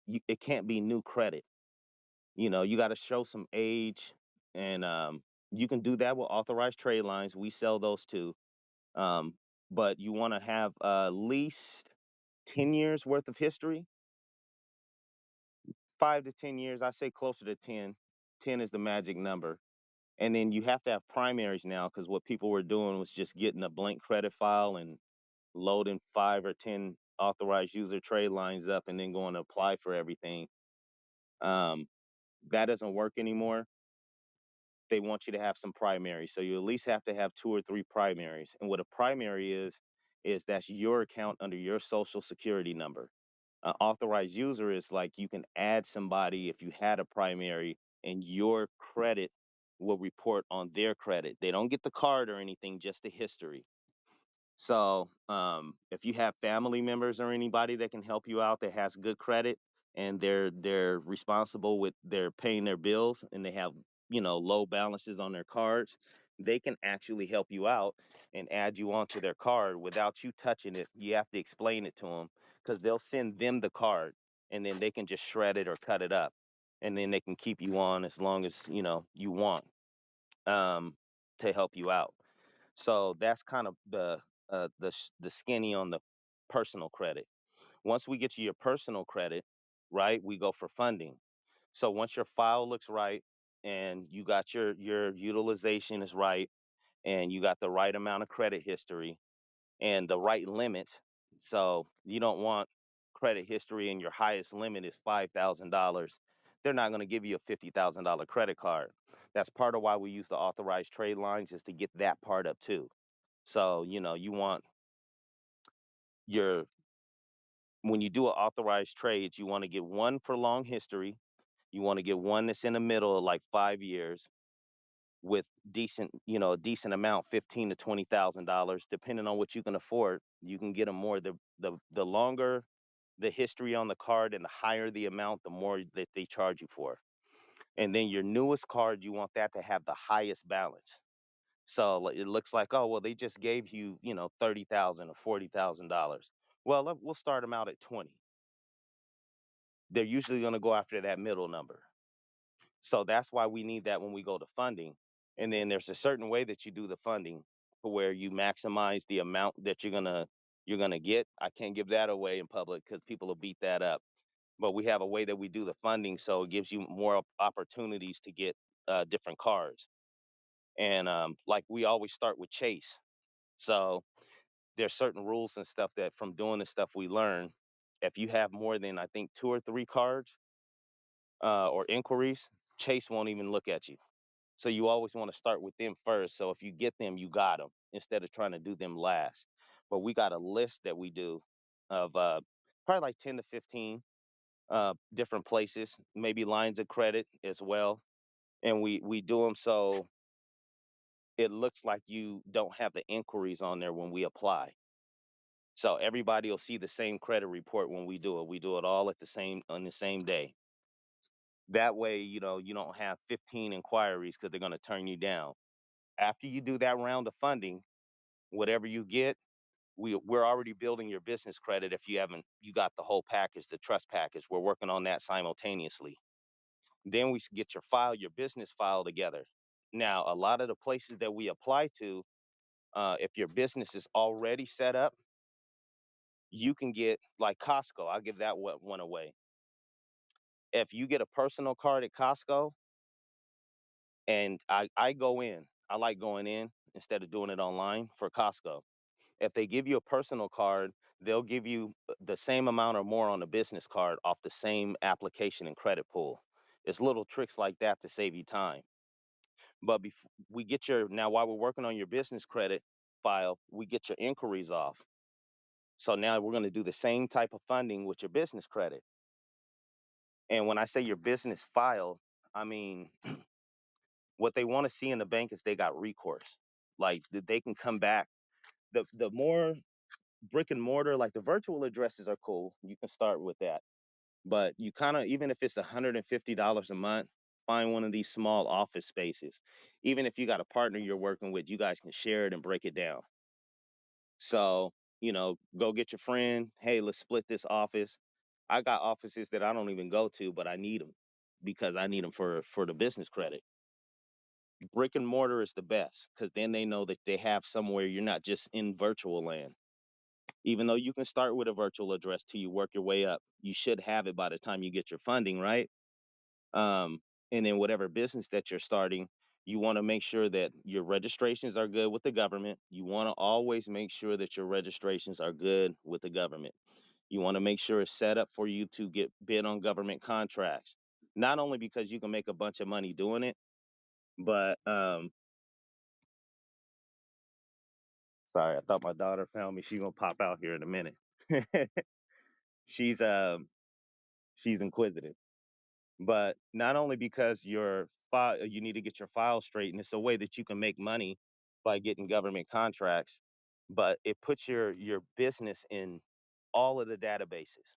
it can't be new credit. You got to show some age, and you can do that with authorized trade lines. We sell those too. Um, but you want to have at least 10 years worth of history, 5 to 10 years. I say closer to 10. 10 is the magic number. And then you have to have primaries now, because what people were doing was just getting a blank credit file and loading 5 or 10 authorized user trade lines up and then going to apply for everything. Um, that doesn't work anymore. They want you to have some primaries. So you at least have to have 2 or 3 primaries. And what a primary is that's your account under your social security number. Authorized user is like you can add somebody if you had a primary, and your credit will report on their credit. They don't get the card or anything, just the history. So if you have family members or anybody that can help you out that has good credit, and they're responsible with they're paying their bills, and they have low balances on their cards, they can actually help you out and add you onto their card without you touching it. You have to explain it to them, because they'll send them the card, and then they can just shred it or cut it up, and then they can keep you on as long as you want, um, to help you out. So that's kind of the skinny on the personal credit. Once we get to your personal credit, right, we go for funding. So once your file looks right, and you got your utilization is right, and you got the right amount of credit history and the right limit. So you don't want credit history and your highest limit is $5,000. they're not going to give you a $50,000 credit card. That's part of why we use the authorized trade lines, is to get that part up too. So, you want your, when you do an authorized trades, you want to get one for long history. You want to get one that's in the middle of like 5 years with decent, a decent amount, 15 to $20,000, depending on what you can afford. You can get them more. The longer the history on the card and the higher the amount, the more that they charge you for. And then your newest card, you want that to have the highest balance. So it looks like, oh well, they just gave you, 30,000 or $40,000. Well, we'll start them out at 20. They're usually going to go after that middle number. So that's why we need that when we go to funding. And then there's a certain way that you do the funding to where you maximize the amount that you're gonna get. I can't give that away in public because people will beat that up. But we have a way that we do the funding, so it gives you more opportunities to get different cards. And like we always start with Chase. So there's certain rules and stuff that from doing the stuff we learn. If you have more than I think two or three cards or inquiries, Chase won't even look at you. So you always want to start with them first. So if you get them, you got them instead of trying to do them last. But we got a list that we do of probably like 10 to 15 different places, maybe lines of credit as well. And we do them so it looks like you don't have the inquiries on there when we apply. So everybody will see the same credit report when we do it. We do it all at the same on the same day. That way, you don't have 15 inquiries because they're going to turn you down. After you do that round of funding, whatever you get, we're already building your business credit. If you got the whole package, the trust package, we're working on that simultaneously. Then we get your business file together. Now, a lot of the places that we apply to, if your business is already set up, you can get like Costco. I'll give that one away. If you get a personal card at Costco, and I go in, I like going in instead of doing it online for Costco. If they give you a personal card, they'll give you the same amount or more on a business card off the same application and credit pool. It's little tricks like that to save you time. But before we get now while we're working on your business credit file, we get your inquiries off. So now we're going to do the same type of funding with your business credit. And when I say your business file, I mean, what they want to see in the bank is they got recourse. Like that they can come back. The more brick and mortar, like the virtual addresses are cool. You can start with that. But you kind of, even if it's $150 a month, find one of these small office spaces. Even if you got a partner you're working with, you guys can share it and break it down. So, go get your friend. Hey, let's split this office. I got offices that I don't even go to, but I need them because I need them for the business credit. Brick and mortar is the best because then they know that they have somewhere you're not just in virtual land. Even though you can start with a virtual address till you work your way up, you should have it by the time you get your funding, right? Um, and then whatever business that you're starting, you want to make sure that your registrations are good with the government. You want to always make sure that your registrations are good with the government. You want to make sure it's set up for you to get bid on government contracts. Not only because you can make a bunch of money doing it, but sorry, I thought my daughter found me. She's gonna pop out here in a minute. she's she's inquisitive. But not only because you need to get your file straight, and it's a way that you can make money by getting government contracts, but it puts your business in all of the databases.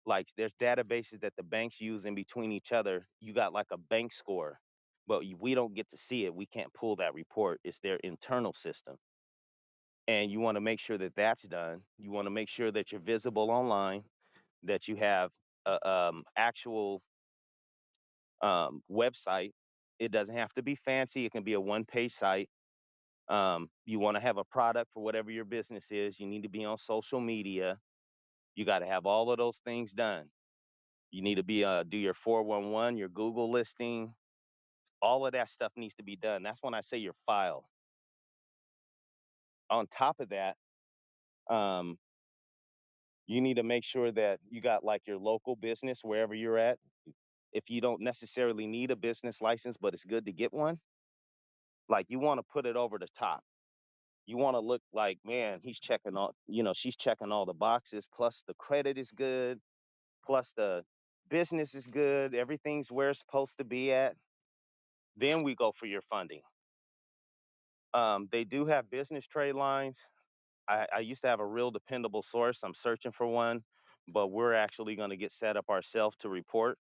Like there's databases that the banks use in between each other. You got like a bank score, but we don't get to see it. We can't pull that report. It's their internal system. And you want to make sure that that's done. You want to make sure that you're visible online, that you have a actual website. It doesn't have to be fancy. It can be a one-page site. You want to have a product for whatever your business is. You need to be on social media. You got to have all of those things done. You need to do your 411, your Google listing. All of that stuff needs to be done. That's when I say your file. On top of that, um, you need to make sure that you got like your local business wherever you're at. if you don't necessarily need a business license, but it's good to get one, like you want to put it over the top. You want to look like, man, he's checking all, she's checking all the boxes, plus the credit is good, plus the business is good, everything's where it's supposed to be at. Then we go for your funding. They do have business trade lines. I used to have a real dependable source. I'm searching for one, but we're actually going to get set up ourselves to report.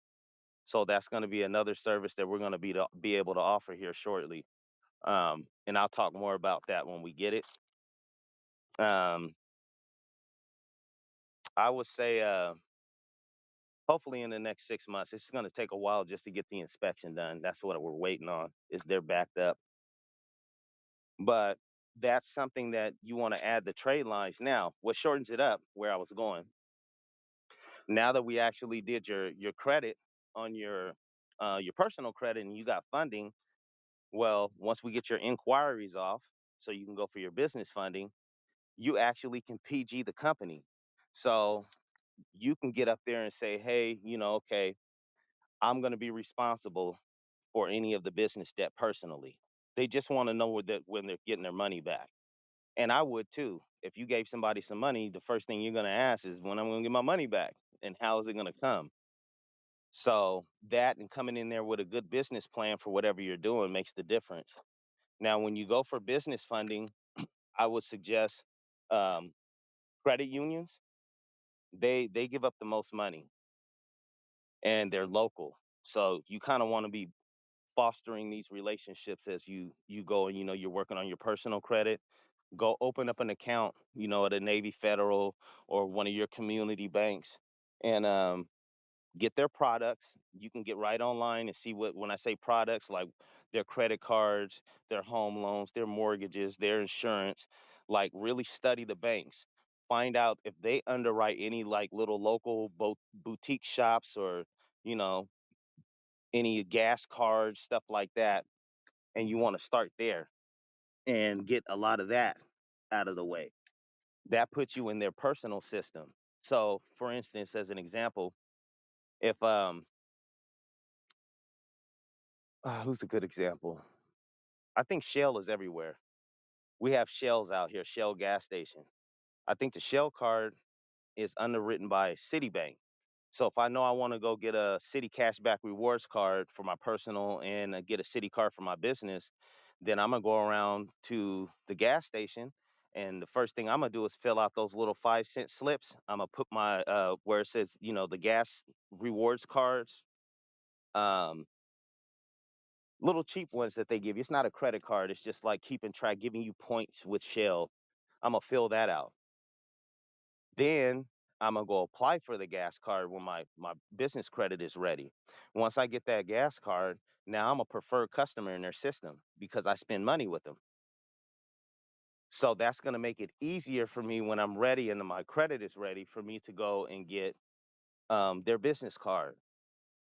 So that's going to be another service that we're going to be able to offer here shortly. And I'll talk more about that when we get it. Um, I would say, hopefully in the next 6 months. It's going to take a while just to get the inspection done. That's what we're waiting on. Is they're backed up, but that's something that you want to add the trade lines. Now, what shortens it up? Where I was going. Now that we actually did your credit on your personal credit and you got funding, well, once we get your inquiries off, so you can go for your business funding, you actually can PG the company. So you can get up there and say, hey, okay, I'm going to be responsible for any of the business debt personally. They just want to know that when they're getting their money back. And I would too. If you gave somebody some money, the first thing you're going to ask is when I'm going to get my money back and how is it going to come? So that and coming in there with a good business plan for whatever you're doing makes the difference. Now, when you go for business funding, I would suggest um, credit unions. They give up the most money and they're local. So you kind of want to be fostering these relationships as you go and you're working on your personal credit. Go open up an account, at a Navy Federal or one of your community banks, and get their products. You can get right online and see what, when I say products, like their credit cards, their home loans, their mortgages, their insurance, like really study the banks. Find out if they underwrite any like little local boutique shops or, you know, any gas cards, stuff like that. And you want to start there and get a lot of that out of the way. That puts you in their personal system. So, for instance, as an example, if who's a good example? I think Shell is everywhere. We have Shells out here, Shell gas station. I think the Shell card is underwritten by Citibank. So if I know I want to go get a City Cashback Rewards card for my personal and get a City card for my business, then I'm gonna go around to the gas station, and the first thing I'm gonna do is fill out those little 5 cent slips. I'm gonna put my where it says the gas rewards cards, um, little cheap ones that they give you. It's not a credit card. It's just like keeping track, giving you points with Shell. I'm gonna fill that out. Then I'm gonna go apply for the gas card when my business credit is ready. Once I get that gas card, now I'm a preferred customer in their system because I spend money with them. So that's gonna make it easier for me when I'm ready and my credit is ready for me to go and get their business card.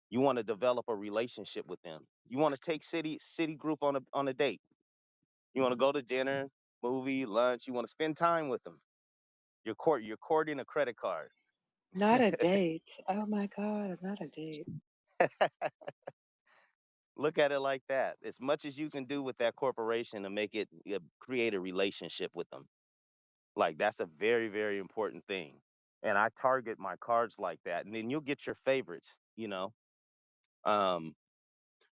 You want to develop a relationship with them. You want to take City Group on a date. You want to go to dinner, movie, lunch. You want to spend time with them. You're courting a credit card. Not a date. Oh my God, not a date. Look at it like that. As much as you can do with that corporation to make it create a relationship with them. Like that's a very, very important thing. And I target my cards like that. And then you'll get your favorites, Um,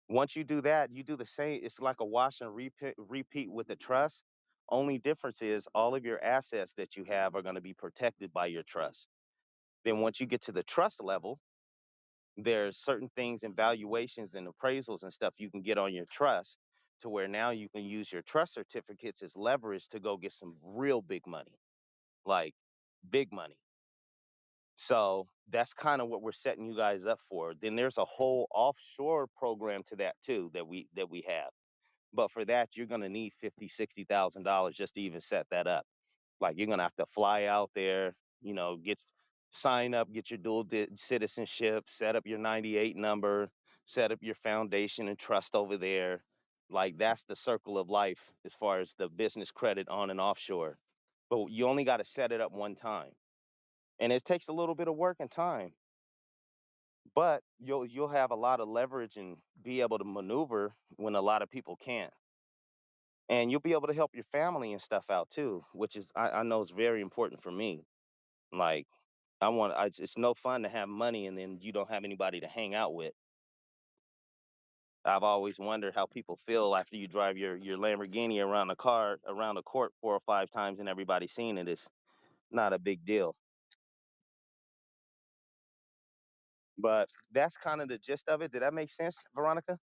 once you do that, you do the same. It's like a wash and repeat with the trust. Only difference is all of your assets that you have are going to be protected by your trust. Then once you get to the trust level, there's certain things and valuations and appraisals and stuff you can get on your trust to where now you can use your trust certificates as leverage to go get some real big money, like big money. So that's kind of what we're setting you guys up for. Then there's a whole offshore program to that too that we have. But for that, you're gonna need 50, $60,000 just to even set that up. Like you're gonna have to fly out there, get sign up, get your dual citizenship, set up your 98 number, set up your foundation and trust over there. Like that's the circle of life as far as the business credit on and offshore. But you only got to set it up one time, and it takes a little bit of work and time. but you'll have a lot of leverage and be able to maneuver when a lot of people can't. And you'll be able to help your family and stuff out too, which is I know is very important for me. Like it's no fun to have money and then you don't have anybody to hang out with. I've always wondered how people feel after you drive your Lamborghini around the court 4 or 5 times and everybody's seen it. It's not a big deal. But that's kind of the gist of it. Did that make sense, Veronica?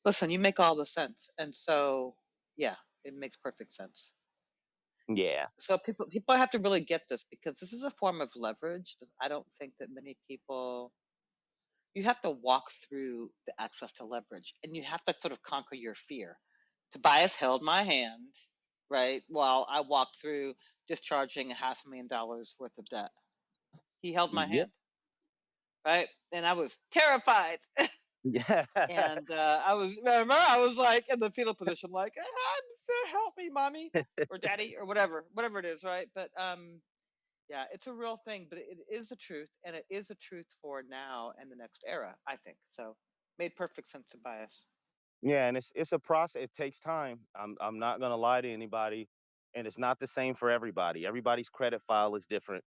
Listen, you make all the sense. And so, yeah, it makes perfect sense. Yeah. So people have to really get this because this is a form of leverage that I don't think that many people, you have to walk through the access to leverage and you have to sort of conquer your fear. Tobias held my hand, right, while I walked through discharging $500,000 worth of debt. He held my Yep. hand, right? And I was terrified. Yeah. And I was like in the fetal position, like, help me, mommy or daddy or whatever it is, right? But yeah, it's a real thing, but it is a truth, and it is a truth for now and the next era, I think. So, made perfect sense to bias. Yeah, and it's a process. It takes time. I'm not gonna lie to anybody, and it's not the same for everybody. Everybody's credit file is different.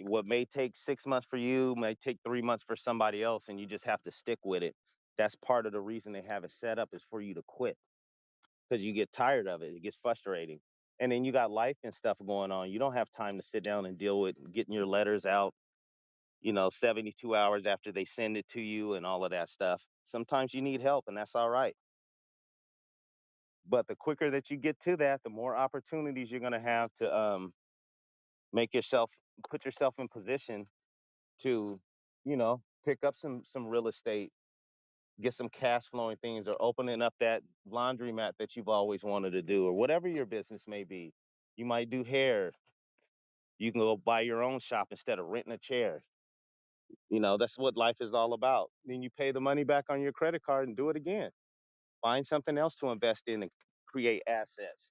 What may take 6 months for you may take 3 months for somebody else, and you just have to stick with it. That's part of the reason they have it set up is for you to quit because you get tired of it. It gets frustrating, and then you got life and stuff going on. You don't have time to sit down and deal with getting your letters out. 72 hours after they send it to you and all of that stuff. Sometimes you need help, and that's all right. But the quicker that you get to that, the more opportunities you're going to have to make yourself put yourself in position to, pick up some real estate, get some cash flowing things, or opening up that laundromat that you've always wanted to do, or whatever your business may be. You might do hair. You can go buy your own shop instead of renting a chair. That's what life is all about. Then you pay the money back on your credit card and do it again. Find something else to invest in and create assets.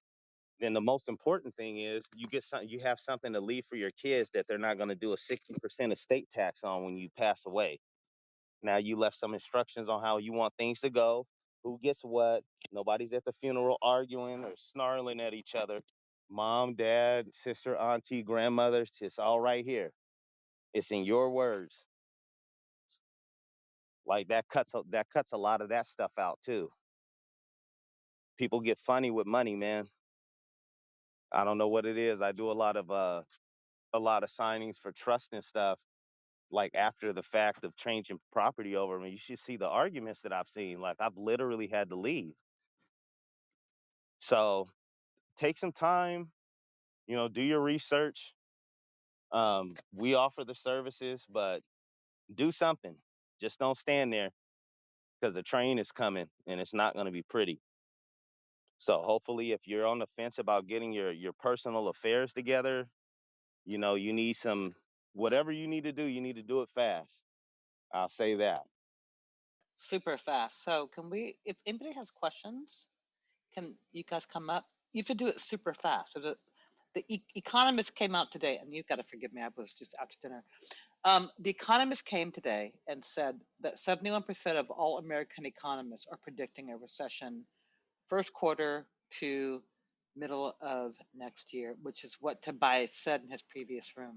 Then the most important thing is you have something to leave for your kids that they're not going to do a 60% estate tax on when you pass away. Now you left some instructions on how you want things to go, who gets what. Nobody's at the funeral arguing or snarling at each other. Mom, dad, sister, auntie, grandmothers, it's all right here. It's in your words. Like that cuts a lot of that stuff out too. People get funny with money, man. I don't know what it is. I do a lot of signings for trust and stuff, like after the fact of changing property over. I mean, you should see the arguments that I've seen. Like I've literally had to leave. So take some time, do your research. We offer the services, but do something. Just don't stand there because the train is coming and it's not going to be pretty. So hopefully, if you're on the fence about getting your personal affairs together, you need some whatever you need to do. You need to do it fast. I'll say that. Super fast. So, can we, if anybody has questions, can you guys come up? You have to do it super fast. So the Economist came out today, and you've got to forgive me, I was just out to dinner. The Economist came today and said that 71% of all American economists are predicting a recession first quarter to middle of next year, which is what Tobias said in his previous room.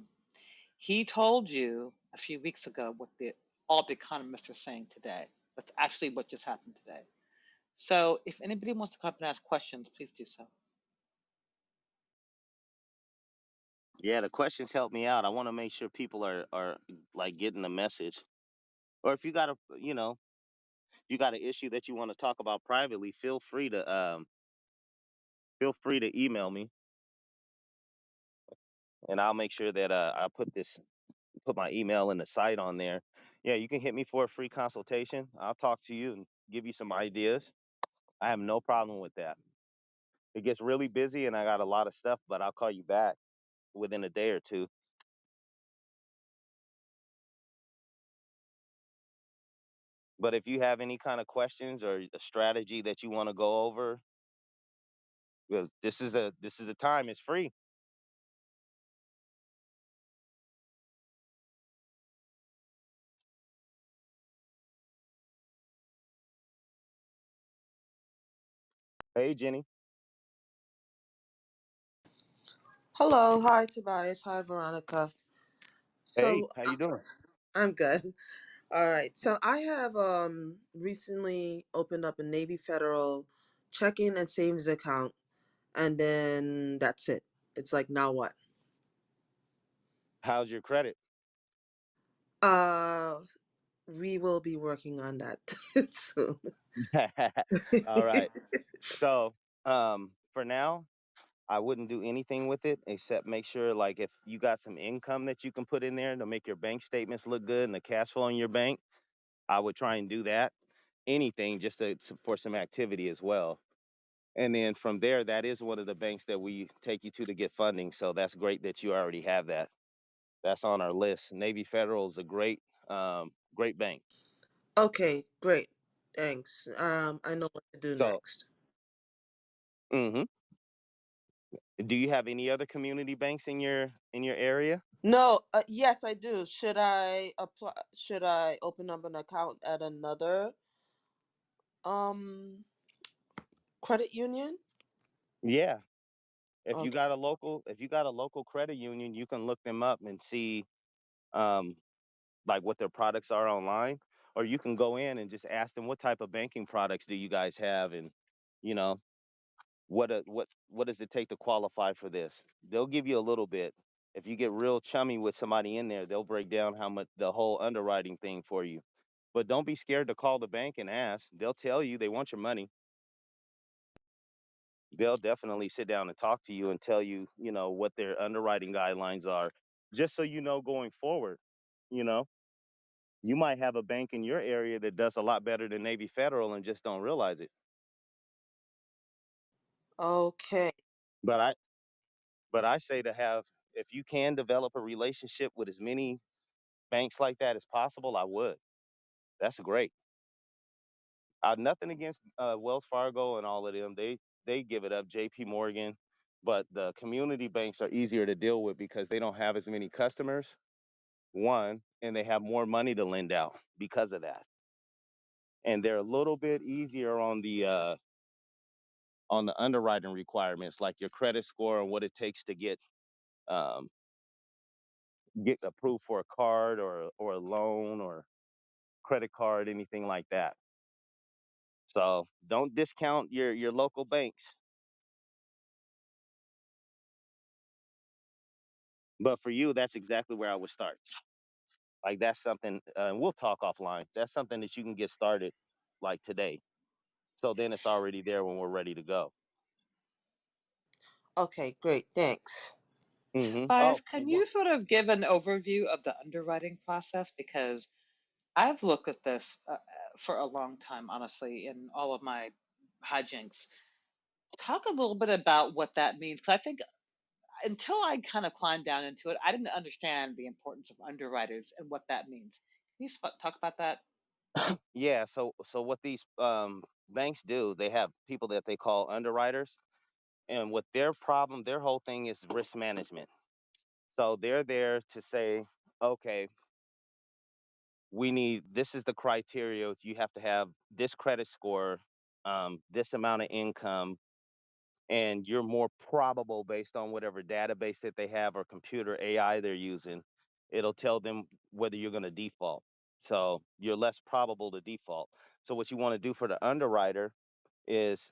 He told you a few weeks ago what all the economists are saying today. That's actually what just happened today. So if anybody wants to come up and ask questions, please do so. Yeah, the questions help me out. I want to make sure people are like getting the message. Or if you got an issue that you want to talk about privately, feel free to email me, and I'll make sure that I put my email in the site on there. Yeah, you can hit me for a free consultation. I'll talk to you and give you some ideas. I have no problem with that. It gets really busy and I got a lot of stuff, but I'll call you back within a day or two. But if you have any kind of questions or a strategy that you want to go over, well, this is a time. It's free. Hey, Jenny. Hello, hi Tobias, hi Veronica. Hey, So how you doing? I'm good. All right. So I have recently opened up a Navy Federal checking and savings account, and then that's it. It's like now what? How's your credit? Uh we will be working on that soon. All right. So, for now, I wouldn't do anything with it except make sure, like, if you got some income that you can put in there to make your bank statements look good and the cash flow in your bank, I would try and do that. Anything just for some activity as well. And then from there, that is one of the banks that we take you to get funding. So that's great that you already have that. That's on our list. Navy Federal is a great bank. Okay, great. Thanks. I know what to do So, next. hmm do you have any other community banks in your area? No, yes I do. Should I apply, should I open up an account at another um credit union? Yeah. Okay. If you got a local credit union, you can look them up and see um like what their products are online, or you can go in and just ask them what type of banking products do you guys have, and you know what does it take to qualify for this. They'll give you a little bit. If you get real chummy with somebody in there, they'll break down how much the whole underwriting thing for you. But don't be scared to call the bank and ask. They'll tell you they want your money. They'll definitely sit down and talk to you and tell you, what their underwriting guidelines are, just so you know going forward. You know, you might have a bank in your area that does a lot better than Navy Federal and just don't realize it. Okay. But I say to have, if you can develop a relationship with as many banks like that as possible, I would. That's great. Nothing against Wells Fargo and all of them. They give it up. J.P. Morgan, but the community banks are easier to deal with because they don't have as many customers. One, and they have more money to lend out because of that, and they're a little bit easier on the underwriting requirements, like your credit score and what it takes to um, get approved for a card or a loan or credit card, anything like that. So don't discount your local banks. But for you, that's exactly where I would start. Like that's something, and we'll talk offline. That's something that you can get started like today. So then it's already there when we're ready to go. Okay, great. Thanks. Oh, Bias, can you sort of give an overview of the underwriting process? Because I've looked at this for a long time, honestly, in all of my hijinks. Talk a little bit about what that means. Because I think until I kind of climbed down into it, I didn't understand the importance of underwriters and what that means. Can you talk about that? yeah. So what these banks do, they have people that they call underwriters, and what their whole thing is risk management. So they're there to say, okay, this is the criteria. You have to have this credit score, this amount of income, and you're more probable based on whatever database that they have or computer AI they're using. It'll tell them whether you're going to default. So you're less probable to default. So what you want to do for the underwriter is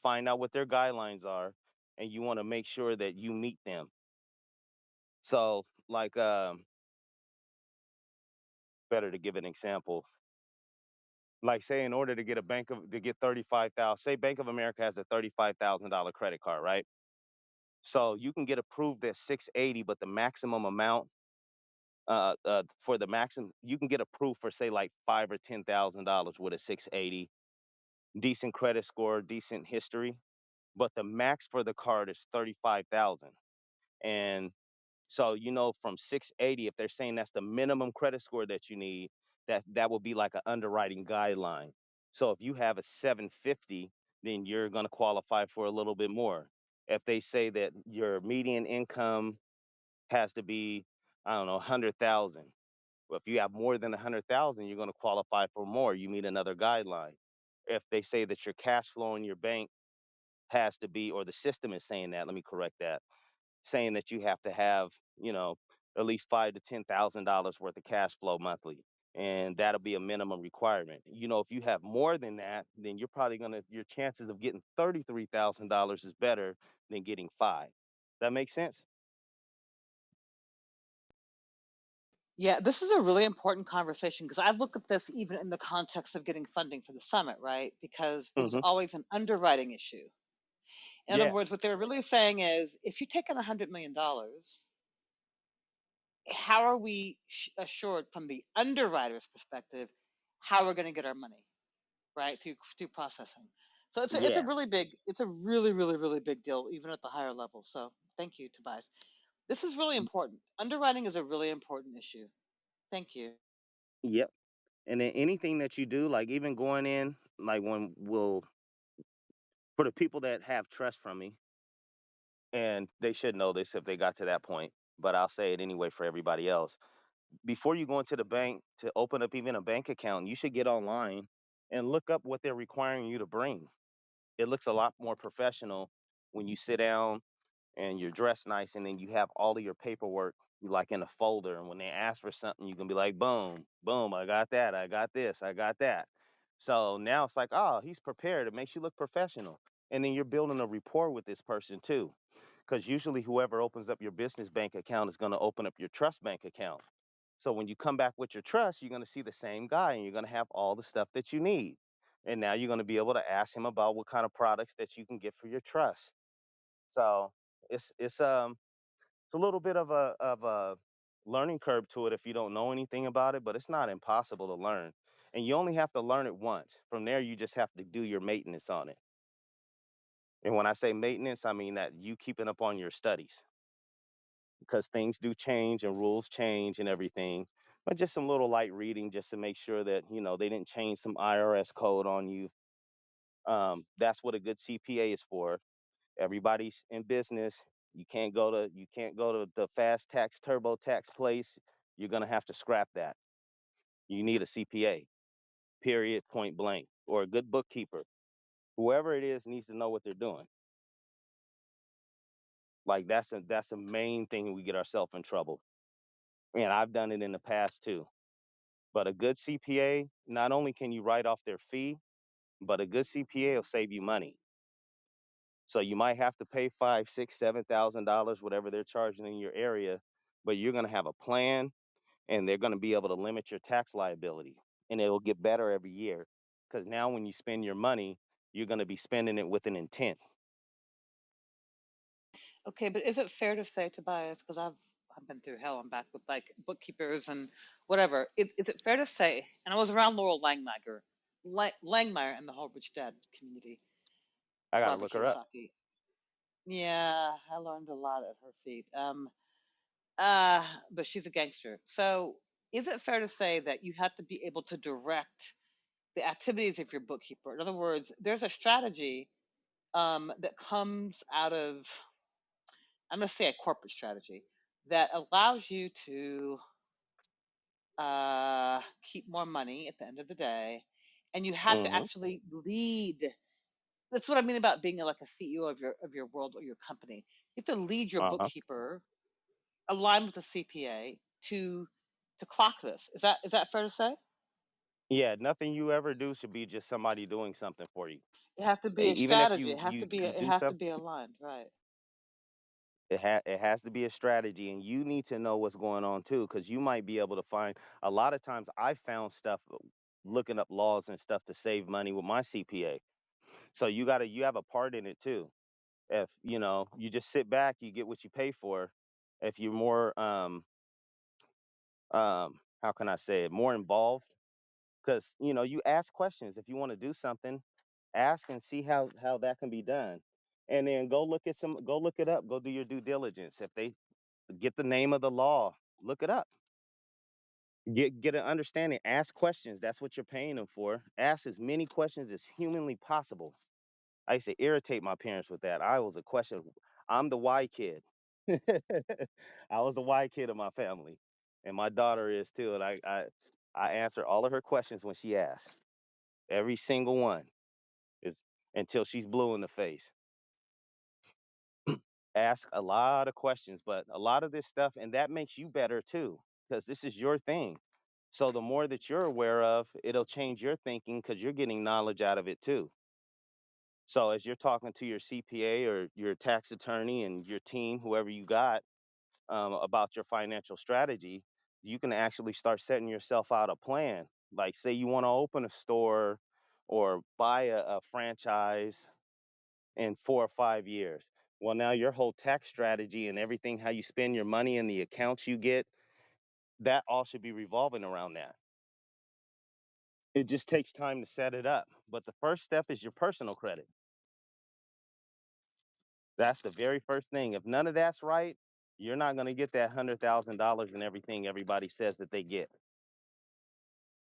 find out what their guidelines are, and you want to make sure that you meet them. So, like, better to give an example. Like, say, in order to get to get 35,000, say Bank of America has a $35,000 credit card, right? So you can get approved at 680, but the maximum amount for the maximum you can get approved for, say, like $5,000 or $10,000 with a 680, decent credit score, decent history, but the max for the card is 35,000. And so, from 680, if they're saying that's the minimum credit score that you need, that will be like an underwriting guideline. So if you have a 750, then you're going to qualify for a little bit more. If they say that your median income has to be, I don't know, 100,000. Well, if you have more than 100,000, you're going to qualify for more. You meet another guideline. If they say that your cash flow in your bank has to be, or the system is saying that. Let me correct that, saying that you have to have, at least $5,000 to $10,000 worth of cash flow monthly, and that'll be a minimum requirement. If you have more than that, then you're probably your chances of getting $33,000 is better than getting five. That makes sense. Yeah, this is a really important conversation because I look at this even in the context of getting funding for the summit, right? Because there's Hmm. always an underwriting issue. In other Yeah, words, what they're really saying is if you take in $100 million, how are we assured from the underwriter's perspective how we're going to get our money, right? Through processing. So it's a yeah. really big, it's a really, really, really big deal, even at the higher level. So thank you, Tobias. This is really important. Underwriting is a really important issue. Thank you. Yep. And then anything that you do, like even going in, like when we'll, for the people that have trust from me, and they should know this if they got to that point, but I'll say it anyway for everybody else. Before you go into the bank to open up even a bank account, you should get online and look up what they're requiring you to bring. It looks a lot more professional when you sit down and you're dressed nice, and then you have all of your paperwork like in a folder, and when they ask for something you can be like, boom, boom, I got that, I got this, I got that. So now it's like, oh, he's prepared. It makes you look professional, and then you're building a rapport with this person too, because usually whoever opens up your business bank account is going to open up your trust bank account. So when you come back with your trust, you're going to see the same guy, and you're going to have all the stuff that you need, and now you're going to be able to ask him about what kind of products that you can get for your trust. So it's a little bit of a learning curve to it if you don't know anything about it, but it's not impossible to learn. And you only have to learn it once. From there, you just have to do your maintenance on it. And when I say maintenance, I mean that you keeping up on your studies, because things do change and rules change and everything. But just some little light reading just to make sure that they didn't change some IRS code on you. That's what a good CPA is for. Everybody's in business. You can't go to the fast tax turbo tax place. You're gonna have to scrap that. You need a CPA. Period. Point blank. Or a good bookkeeper. Whoever it is needs to know what they're doing. Like that's a main thing we get ourselves in trouble. And I've done it in the past too. But a good CPA, not only can you write off their fee, but a good CPA will save you money. So you might have to pay five, six, $7,000, whatever they're charging in your area, but you're gonna have a plan, and they're going to be able to limit your tax liability, and it will get better every year, because now when you spend your money, you're going to be spending it with an intent. Okay, but is it fair to say, Tobias, because I've been through hell and back with like bookkeepers and whatever. Is it fair to say? And I was around Laurel Langmeyer and the whole Rich Dad community, I got to Barbara look her up. Kiyosaki. Yeah, I learned a lot at her feet. But she's a gangster. So is it fair to say that you have to be able to direct the activities of your bookkeeper? In other words, there's a strategy that comes out of, I'm going to say a corporate strategy that allows you to keep more money at the end of the day. And you have to Hmm. actually lead. That's what I mean about being like a CEO of your world or your company. You have to lead your Uh-huh. bookkeeper, align with the CPA to clock this. Is that fair to say? Yeah, nothing you ever do should be just somebody doing something for you. It has to be a Even if strategy. you It has you to be. you It do has to stuff, be aligned, right? it has to be a strategy, and you need to know what's going on too, because you might be able to find. A lot of times I found stuff looking up laws and stuff to save money with my CPA. So you have a part in it too. If you just sit back, you get what you pay for. If you're more how can I say it, more involved, because you ask questions. If you want to do something, ask and see how that can be done, and then go look it up, go do your due diligence. If they get the name of the law, look it up, get an understanding, ask questions. That's what you're paying them for. Ask as many questions as humanly possible. I used to irritate my parents with that. I was a question. I'm the why kid. I was the why kid of my family, and my daughter is too. And I answer all of her questions when she asks. Every single one is until she's blue in the face. Ask a lot of questions, but a lot of this stuff, and that makes you better too, because this is your thing. So the more that you're aware of, it'll change your thinking because you're getting knowledge out of it too. So as you're talking to your CPA or your tax attorney and your team, whoever you got, about your financial strategy, you can actually start setting yourself out a plan. Like, say you want to open a store or buy a franchise in 4 or 5 years. Well, now your whole tax strategy and everything, how you spend your money and the accounts you get, that all should be revolving around that. It just takes time to set it up. But the first step is your personal credit. That's the very first thing. If none of that's right, you're not going to get that $100,000 and everything everybody says that they get,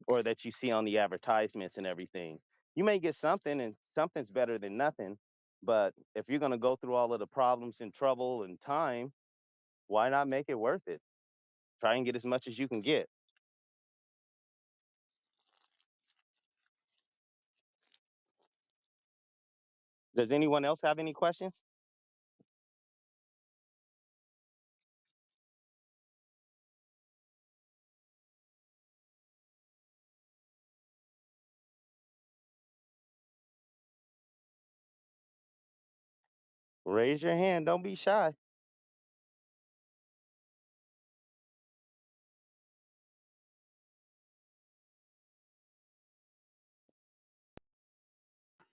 or that you see on the advertisements and everything. You may get something, and something's better than nothing. But if you're going to go through all of the problems and trouble and time, why not make it worth it? Try and get as much as you can get. Does anyone else have any questions? Raise your hand. Don't be shy.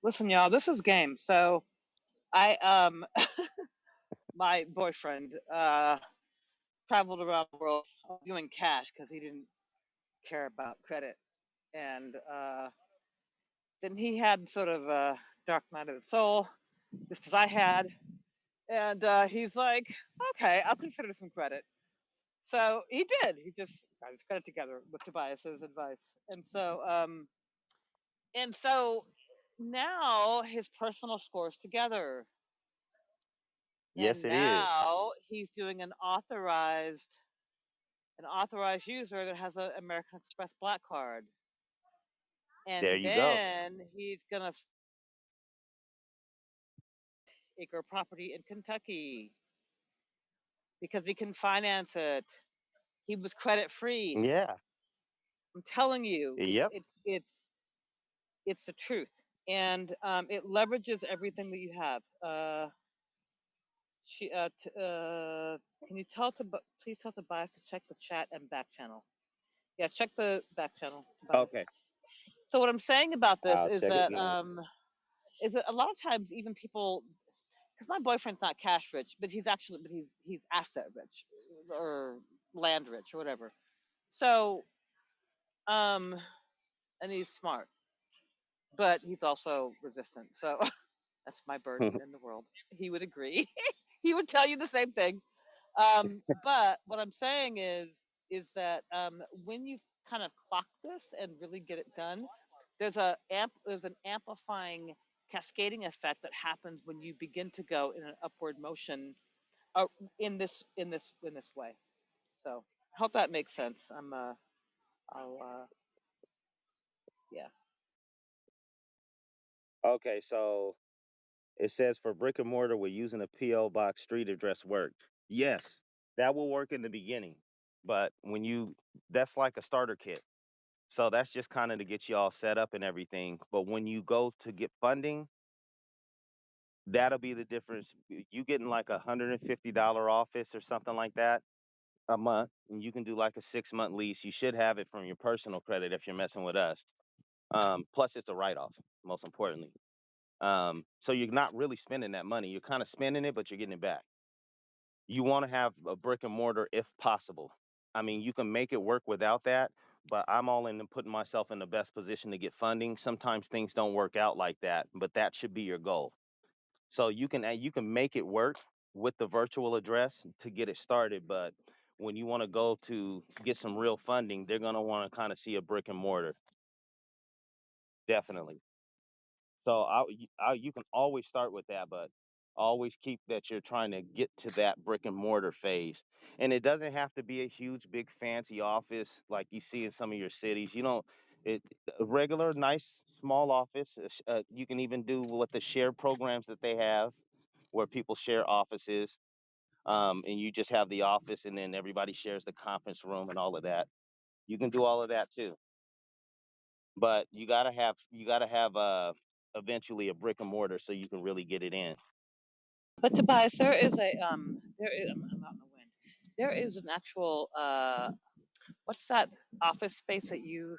Listen, y'all, this is game. So I my boyfriend traveled around the world doing cash because he didn't care about credit, and then he had sort of a dark night of the soul, just as I had, and he's like, okay, I'll consider some credit. So he did. He just got his credit together with Tobias's advice, and so now his personal scores together, Yes, and it is. now he's doing an authorized user that has an American Express Black Card, There and you go. then he's gonna acre property in Kentucky because he can finance it. He was credit free. Yeah. I'm telling you, it's Yep. it's it's it's the truth, and it leverages everything that you have. Can you please tell Tobias to check the chat and back channel? Yeah, check the back channel, Tobias. Okay. So what I'm saying about this I'll check it now. is that a lot of times even people, because my boyfriend's not cash rich, but he's asset rich or land rich or whatever. So um, and he's smart, but he's also resistant. So that's my burden in the world. He would agree. He would tell you the same thing. But what I'm saying is that when you kind of clock this and really get it done, there's an amplifying cascading effect that happens when you begin to go in an upward motion uh, in this way. So I hope that makes sense. I'll yeah. Okay, so it says for brick and mortar, we're using a PO box street address work. Yes, that will work in the beginning, but that's like a starter kit. So that's just kind of to get you all set up and everything. But when you go to get funding, that'll be the difference. You getting like $150 office or something like that a month, and you can do like a 6 month lease. You should have it from your personal credit if you're messing with us. Plus, it's a write off, most importantly. So you're not really spending that money. You're kind of spending it, but you're getting it back. You want to have a brick and mortar if possible. I mean, you can make it work without that, but I'm all in putting myself in the best position to get funding. Sometimes things don't work out like that, but that should be your goal. So you can make it work with the virtual address to get it started, but when you want to go to get some real funding, they're going to want to kind of see a brick and mortar. Definitely. So you can always start with that, but always keep that you're trying to get to that brick and mortar phase. And it doesn't have to be a huge, big, fancy office like you see in some of your cities. It a regular, nice, small office. You can even do what the share programs that they have. where people share offices, and you just have the office, and then everybody shares the conference room and all of that. You can do all of that too, but you gotta have eventually a brick and mortar so you can really get it in. But Tobias, there is I'm out in the wind. There is an actual what's that office space that you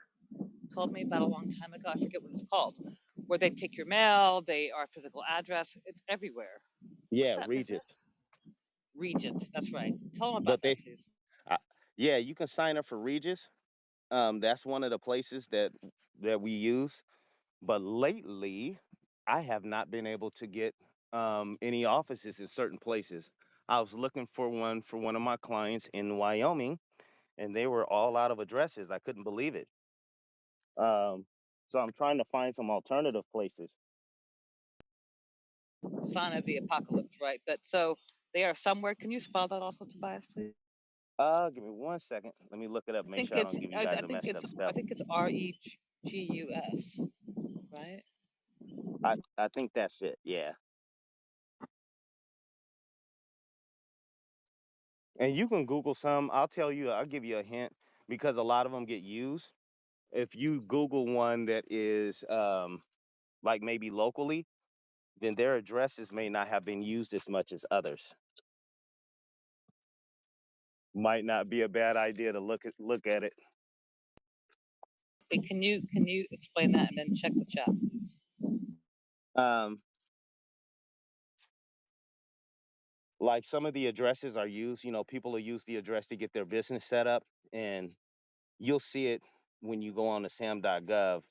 told me about a long time ago? I forget what it's called. Where they take your mail, they are physical address. It's everywhere. What's Yeah, that business? Regis. Regent. That's right. Tell them about But that, please. I, yeah, you can sign up for Regis. That's one of the places that we use. But lately, I have not been able to get any offices in certain places. I was looking for one for one of my clients in Wyoming, and they were all out of addresses. I couldn't believe it. Um, so I'm trying to find some alternative places. Sign of the apocalypse, right? But so they are somewhere. Can you spell that also, Tobias, please? Give me one second. Let me look it up. I Make think sure I it's don't give you guys I a think messed it's up I spelling. think it's Regus, right? I think that's it. Yeah. And you can Google some. I'll tell you. I'll give you a hint because a lot of them get used. If you Google one that is like maybe locally, then their addresses may not have been used as much as others. Might not be a bad idea to look at it. Wait, can you explain that and then check the chat, please? Um, like some of the addresses are used. People will use the address to get their business set up, and you'll see it when you go on to sam.gov.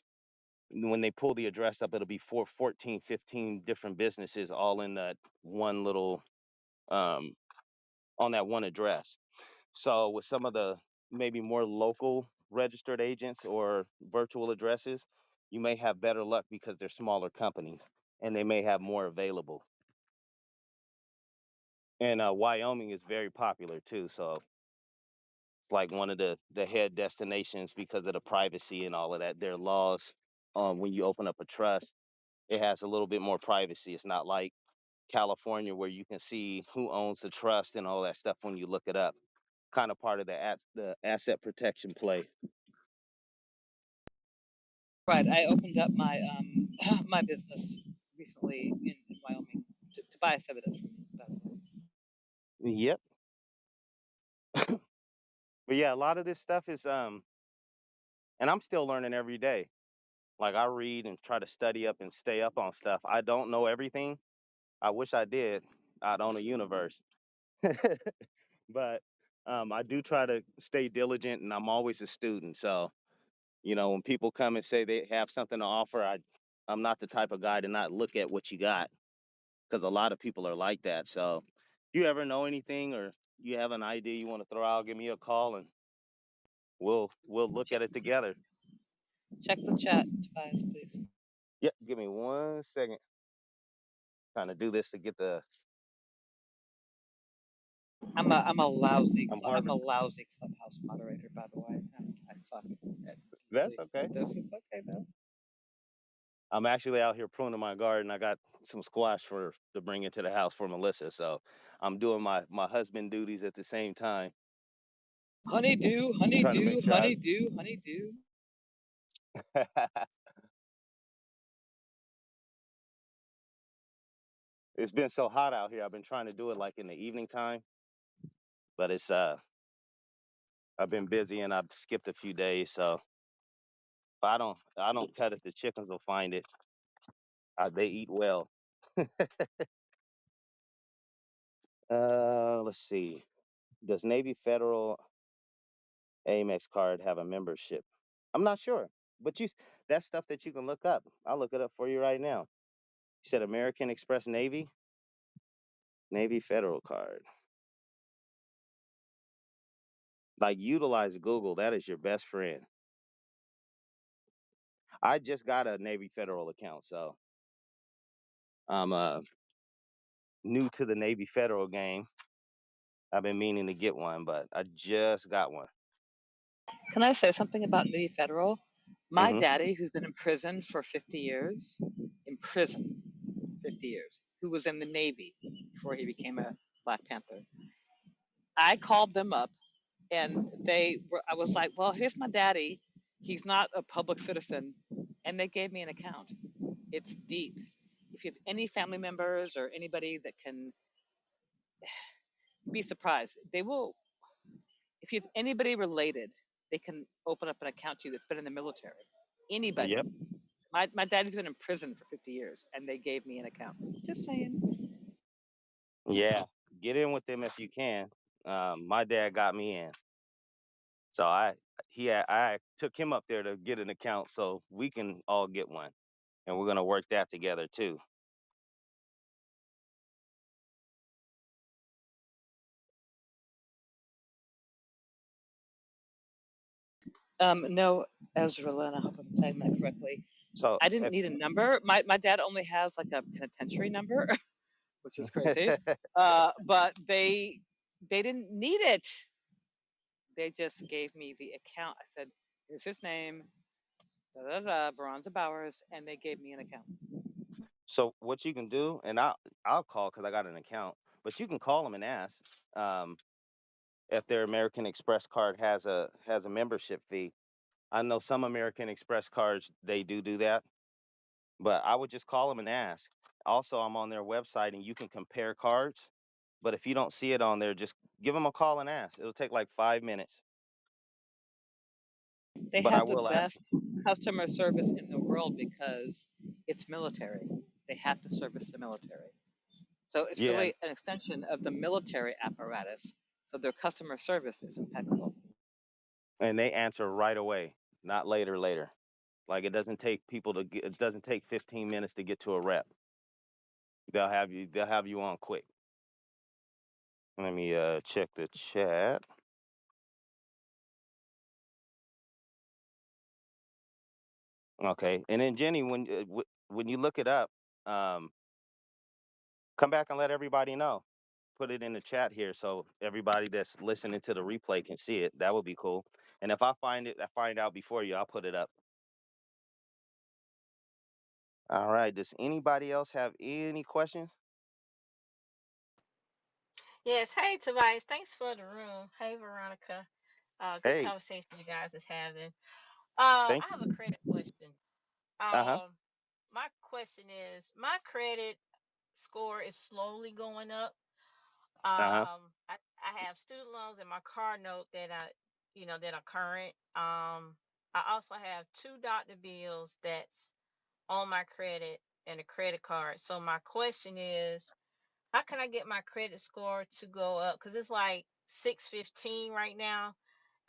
When they pull the address up, it'll be 14, 15 different businesses all in that one little um, on that one address. So with some of the maybe more local registered agents or virtual addresses, you may have better luck because they're smaller companies and they may have more available. And Wyoming is very popular too, so it's like one of the head destinations because of the privacy and all of that. Their laws, when you open up a trust, it has a little bit more privacy. It's not like California where you can see who owns the trust and all that stuff when you look it up. Kind of part of the asset protection play. Right. I opened up my my business recently in Wyoming to buy evidence from me, by the way. Yep. But yeah, a lot of this stuff is and I'm still learning every day. Like I read and try to study up and stay up on stuff. I don't know everything. I wish I did. I'd own a universe. But I do try to stay diligent and I'm always a student. So, when people come and say they have something to offer, I'm not the type of guy to not look at what you got because a lot of people are like that. So if you ever know anything or you have an idea you want to throw out, give me a call and we'll look Check, at it together. check the chat, Tobias, please. Yep, give me 1 second. Trying to do this to get the I'm I'm harvest. a lousy clubhouse moderator, by the way. I suck at That's dealing okay. with this. It's okay though. I'm actually out here pruning my garden. I got some squash for to bring into the house for Melissa, so I'm doing my husband duties at the same time, Honeydew, trying to make honeydew, sure honeydew, honeydew. I. It's been so hot out here. I've been trying to do it like in the evening time, but it's I've been busy and I've skipped a few days. So if I don't cut it, the chickens will find it. They eat well. Let's see. Does Navy Federal Amex card have a membership? I'm not sure, but that's stuff that you can look up. I'll look it up for you right now. You said American Express Navy Federal card. Like utilize Google. That is your best friend. I just got a Navy Federal account, so I'm new to the Navy Federal game. I've been meaning to get one, but I just got one. Can I say something about Navy Federal? My Hmm. daddy, who's been in prison for 50 years, in prison. 50 years, who was in the Navy before he became a Black Panther. I called them up and I was like, well, here's my daddy. He's not a public citizen. And they gave me an account. It's deep. If you have any family members or anybody that can be surprised, they will, if you have anybody related, they can open up an account to you that's been in the military. Anybody. Yep. My daddy's been in prison for 50 years and they gave me an account. Just saying. Yeah. Get in with them if you can. My dad got me in, so I took him up there to get an account, so we can all get one, and we're gonna work that together too. No, Ezra Lynn, I hope I'm saying that correctly. So I didn't if need a number. My dad only has like a penitentiary number, which is crazy. But they didn't need it. They just gave me the account. I said, "Here's his name, da da da, Veronza Bowers," and they gave me an account. so what you can do, and I'll call because I got an account, but you can call them and ask um, if their American Express card has a membership fee. I know some American Express cards they do that, but I would just call them and ask. Also, I'm on their website and you can compare cards. But if you don't see it on there, just give them a call and ask. It'll take like 5 minutes, They but I have the will ask. best customer service in the world because it's military. They have to service the military. So it's Yeah, really an extension of the military apparatus. So their customer service is impeccable. and they answer right away, not later. Like it doesn't take 15 minutes to get to a rep. They'll have you on quick. Let me check the chat. Okay, and then Jenny, when you look it up, um, come back and let everybody know. Put it in the chat here so everybody that's listening to the replay can see it. That would be cool. And if I find out before you, I'll put it up. All right. Does anybody else have any questions? Yes. Hey, Tobias. Thanks for the room. Hey, Veronica. Good Hey, conversation you guys is having. thank I have a you. credit question. Uh-huh. My question is, my credit score is slowly going up. Uh-huh. I have student loans and my car note that are current. I also have two doctor bills that's on my credit and a credit card. So my question is, how can I get my credit score to go up? Because it's like 615 right now,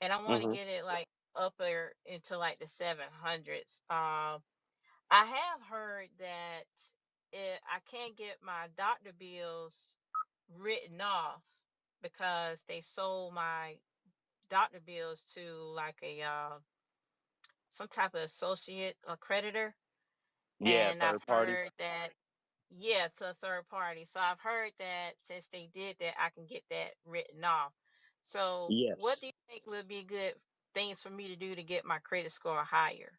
and I want to Mm-hmm. get it like up there into like the 700s. I have heard that I can't get my doctor bills written off because they sold my doctor bills to like a some type of associate or creditor, Yeah, and I've third party. heard that, yeah, to a third party. So I've heard that since they did that, I can get that written off. So Yes. what do you think would be good things for me to do to get my credit score higher?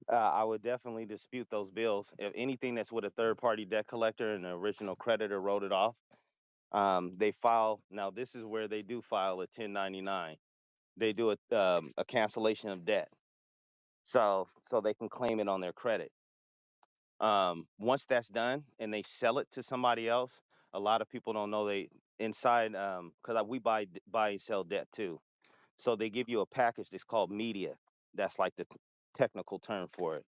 I would definitely dispute those bills. If anything that's with a third party debt collector and the original creditor wrote it off, they file. Now, this is where they do file a 1099. They do a cancellation of debt. So they can claim it on their credit. Once that's done and they sell it to somebody else, a lot of people don't know they inside because we buy and sell debt too. So they give you a package that's called media. That's like the technical term for it.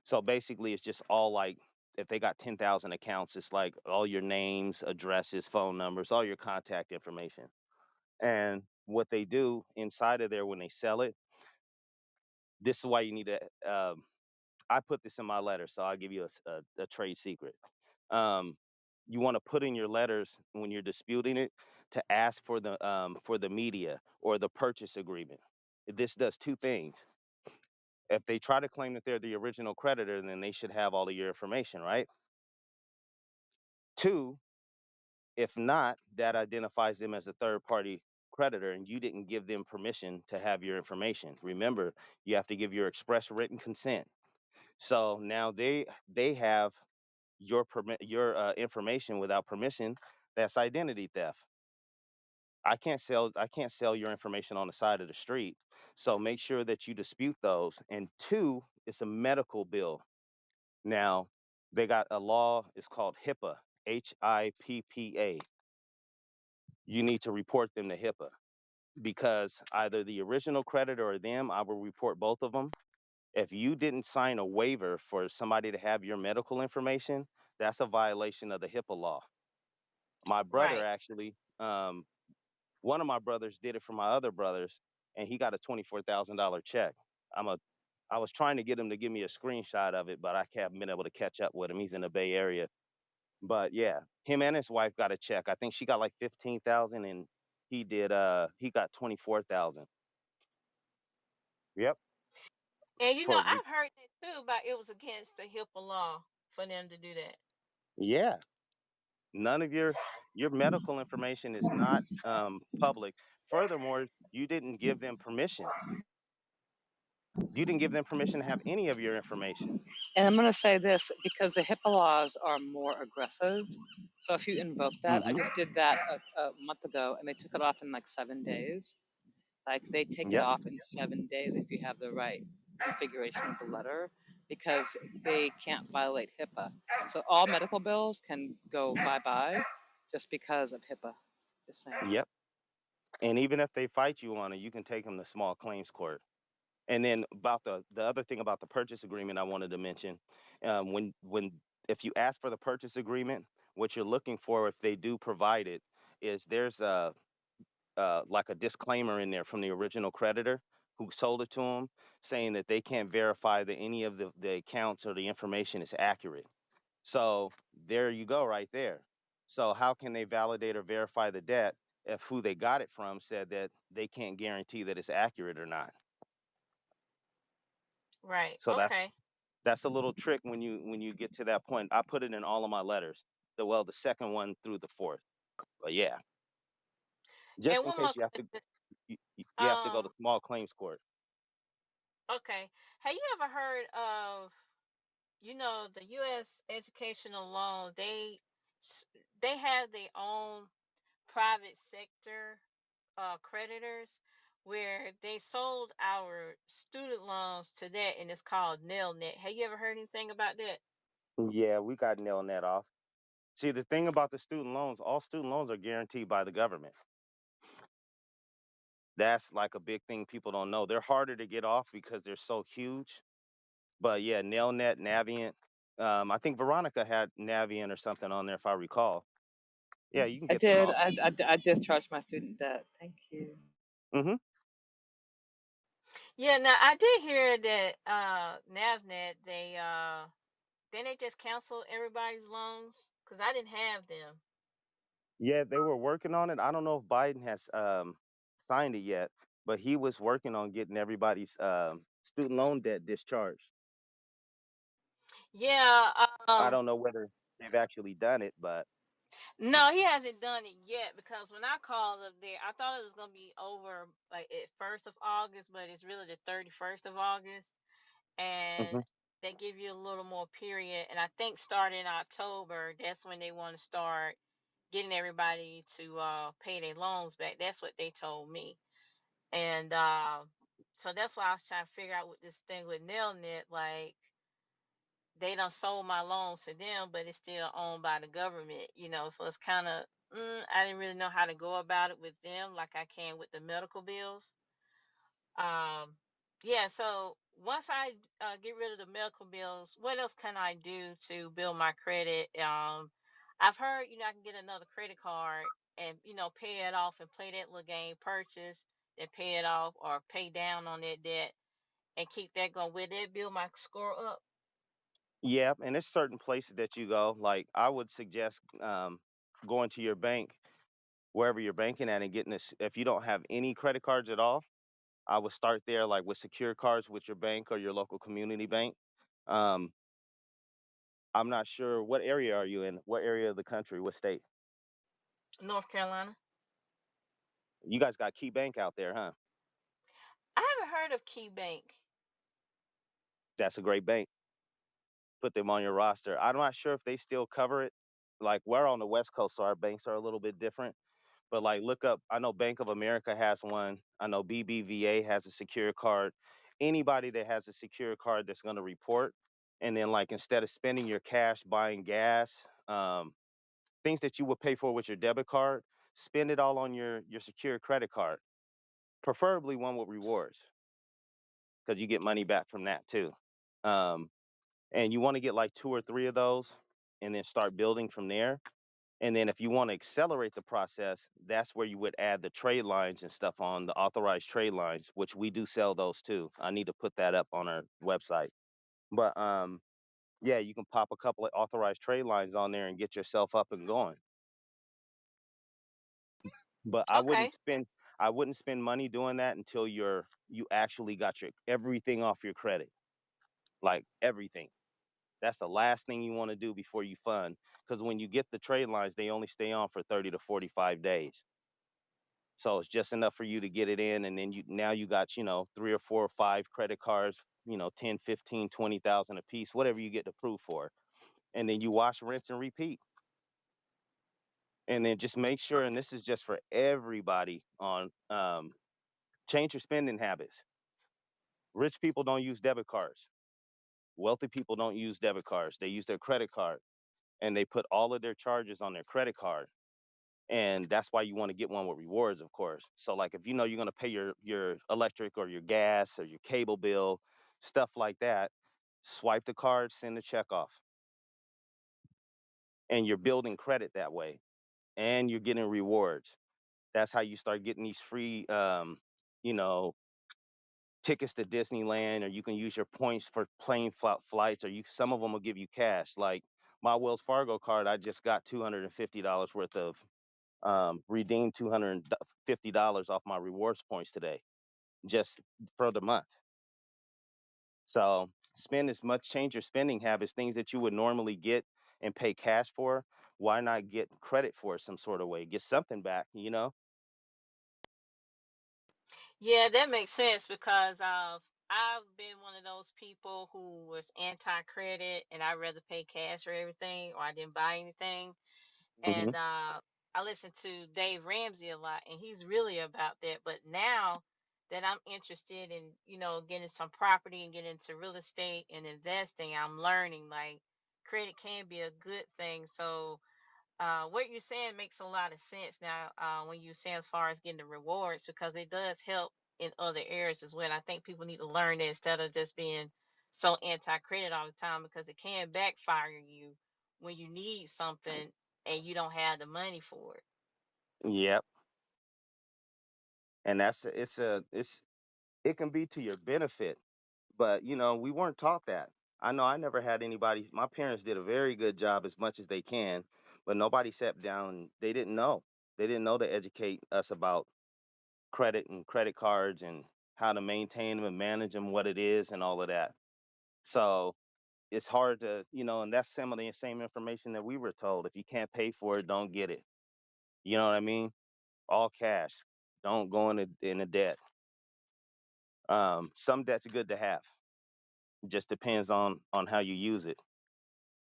So basically, it's just all like if they got 10,000 accounts, it's like all your names, addresses, phone numbers, all your contact information. And what they do inside of there when they sell it, this is why you need to. I put this in my letter, so I'll give you a trade secret. Um, you want to put in your letters when you're disputing it to ask for the media or the purchase agreement. This does two things. If they try to claim that they're the original creditor, then they should have all of your information, right? Two, if not, that identifies them as a third party creditor and you didn't give them permission to have your information. Remember, you have to give your express written consent. So now they have your information without permission, that's identity theft. I can't sell your information on the side of the street. So make sure that you dispute those. And two, it's a medical bill. Now, they got a law, it's called HIPAA, HIPPA. You need to report them to HIPAA because either the original creditor or them, I will report both of them. If you didn't sign a waiver for somebody to have your medical information, that's a violation of the HIPAA law. My brother Right. actually, one of my brothers did it for my other brothers, and he got a $24,000 check. I'm a, I was trying to get him to give me a screenshot of it, but I haven't been able to catch up with him. He's in the Bay Area. But yeah, him and his wife got a check. I think she got like 15,000, and he got 24,000. Yep. And For I've heard that too about it was against the HIPAA law for them to do that. yeah, none of your medical information is not public. Furthermore, you didn't give them permission. You didn't give them permission to have any of your information. And I'm going to say this because the HIPAA laws are more aggressive. So if you invoke that, I Hmm. just did that a month ago, and they took it off in like 7 days. Like they take it Yep. off in 7 days if you have the right configuration of the letter, because they can't violate HIPAA. So all medical bills can go bye bye just because of HIPAA. Just saying. Yep. And even if they fight you on it, you can take them to small claims court. And then about the other thing about the purchase agreement I wanted to mention, when if you ask for the purchase agreement, what you're looking for, if they do provide it, is there's a like a disclaimer in there from the original creditor who sold it to them, saying that they can't verify that any of the accounts or the information is accurate. So there you go, right there. So how can they validate or verify the debt if who they got it from said that they can't guarantee that it's accurate or not? Right. So Okay. that's a little trick when you get to that point. I put it in all of my letters. The second one through the fourth. But yeah, just And in one more case question. you have to go to Um, small claims court. okay. Have you ever heard of, the US educational loan, they have their own private sector creditors where they sold our student loans to that, and it's called Nelnet. Have you ever heard anything about that? Yeah, we got nailing that off. See, the thing about the student loans, all student loans are guaranteed by the government. That's like a big thing people don't know. They're harder to get off because they're so huge. But yeah, Nailnet, Navient. I think Veronica had Navient or something on there, if I recall. Yeah, you can I get them did. off. I discharged my student debt. Thank you. Hmm. Yeah, now I did hear that Navnet, then they just canceled everybody's loans because I didn't have them. Yeah, they were working on it. I don't know if Biden has signed it yet, but he was working on getting everybody's student loan debt discharged. Yeah, I don't know whether they've actually done it, but no, he hasn't done it yet because when I called up there, I thought it was gonna be over like at 1st of August, but it's really the 31st of August, and hmm they give you a little more period. And I think starting in October, that's when they want to start getting everybody to pay their loans back. That's what they told me, and so that's why I was trying to figure out with this thing with Nelnet, like they done sold my loans to them, but it's still owned by the government. So it's kind of, I didn't really know how to go about it with them like I can with the medical bills. Um, yeah, so once I get rid of the medical bills, what else can I do to build my credit? I've heard, I can get another credit card and, pay it off and play that little game, purchase, then pay it off or pay down on that debt and keep that going. Will that build my score up? yeah, and there's certain places that you go. Like I would suggest going to your bank, wherever you're banking at, and getting this. If you don't have any credit cards at all, I would start there, like with secure cards with your bank or your local community bank. Um, I'm not sure what area are you in. What area of the country? What state? North Carolina. You guys got Key Bank out there, huh? I haven't heard of Key Bank. That's a great bank. put them on your roster. I'm not sure if they still cover it. Like we're on the West Coast, so our banks are a little bit different. But like look up, I know Bank of America has one. I know BBVA has a secure card. Anybody that has a secure card that's going to report, and then like instead of spending your cash buying gas, things that you would pay for with your debit card, spend it all on your secure credit card, preferably one with rewards, because you get money back from that too. Um, and you want to get like 2 or 3 of those, and then start building from there. And then if you want to accelerate the process, that's where you would add the trade lines and stuff on the authorized trade lines, which we do sell those too. I need to put that up on our website. But yeah, you can pop a couple of authorized trade lines on there and get yourself up and going. But Okay. I wouldn't spend money doing that until you actually got your everything off your credit. Like everything. That's the last thing you want to do before you fund. Because when you get the trade lines, they only stay on for 30 to 45 days. So it's just enough for you to get it in, and then you got, 3 or 4 or 5 credit cards, 10, 15, 20,000 a piece, whatever you get approved for. And then you wash, rinse, and repeat. And then just make sure, and this is just for everybody on change your spending habits. Rich people don't use debit cards. Wealthy people don't use debit cards. They use their credit card, and they put all of their charges on their credit card. And that's why you want to get one with rewards, of course. So like if you know you're going to pay your electric or your gas or your cable bill, stuff like that, swipe the card, send the check off. And you're building credit that way, and you're getting rewards. That's how you start getting these free you know tickets to Disneyland, or you can use your points for plane flights, or some of them will give you cash. Like my Wells Fargo card, I just got $250 worth of redeemed $250 off my rewards points today, just for the month. So spend as much, change your spending habits, things that you would normally get and pay cash for. Why not get credit for it some sort of way? Get something back. Yeah, that makes sense because I've been one of those people who was anti-credit and I rather pay cash for everything or I didn't buy anything. Hmm. And I listen to Dave Ramsey a lot, and he's really about that. But now that I'm interested in, getting some property and getting into real estate and investing, I'm learning like credit can be a good thing. So what you're saying makes a lot of sense now when you say as far as getting the rewards because it does help in other areas as well. I think people need to learn that instead of just being so anti-credit all the time because it can backfire you when you need something and you don't have the money for it. Yep. And it can be to your benefit, but we weren't taught that. I know I never had anybody. My parents did a very good job as much as they can, but nobody sat down. They didn't know. They didn't know to educate us about credit and credit cards and how to maintain them and manage them, what it is, and all of that. So it's hard to, and that's some of the same information that we were told. If you can't pay for it, don't get it. You know what I mean? All cash. Don't go into debt. Some debt's good to have. It just depends on how you use it.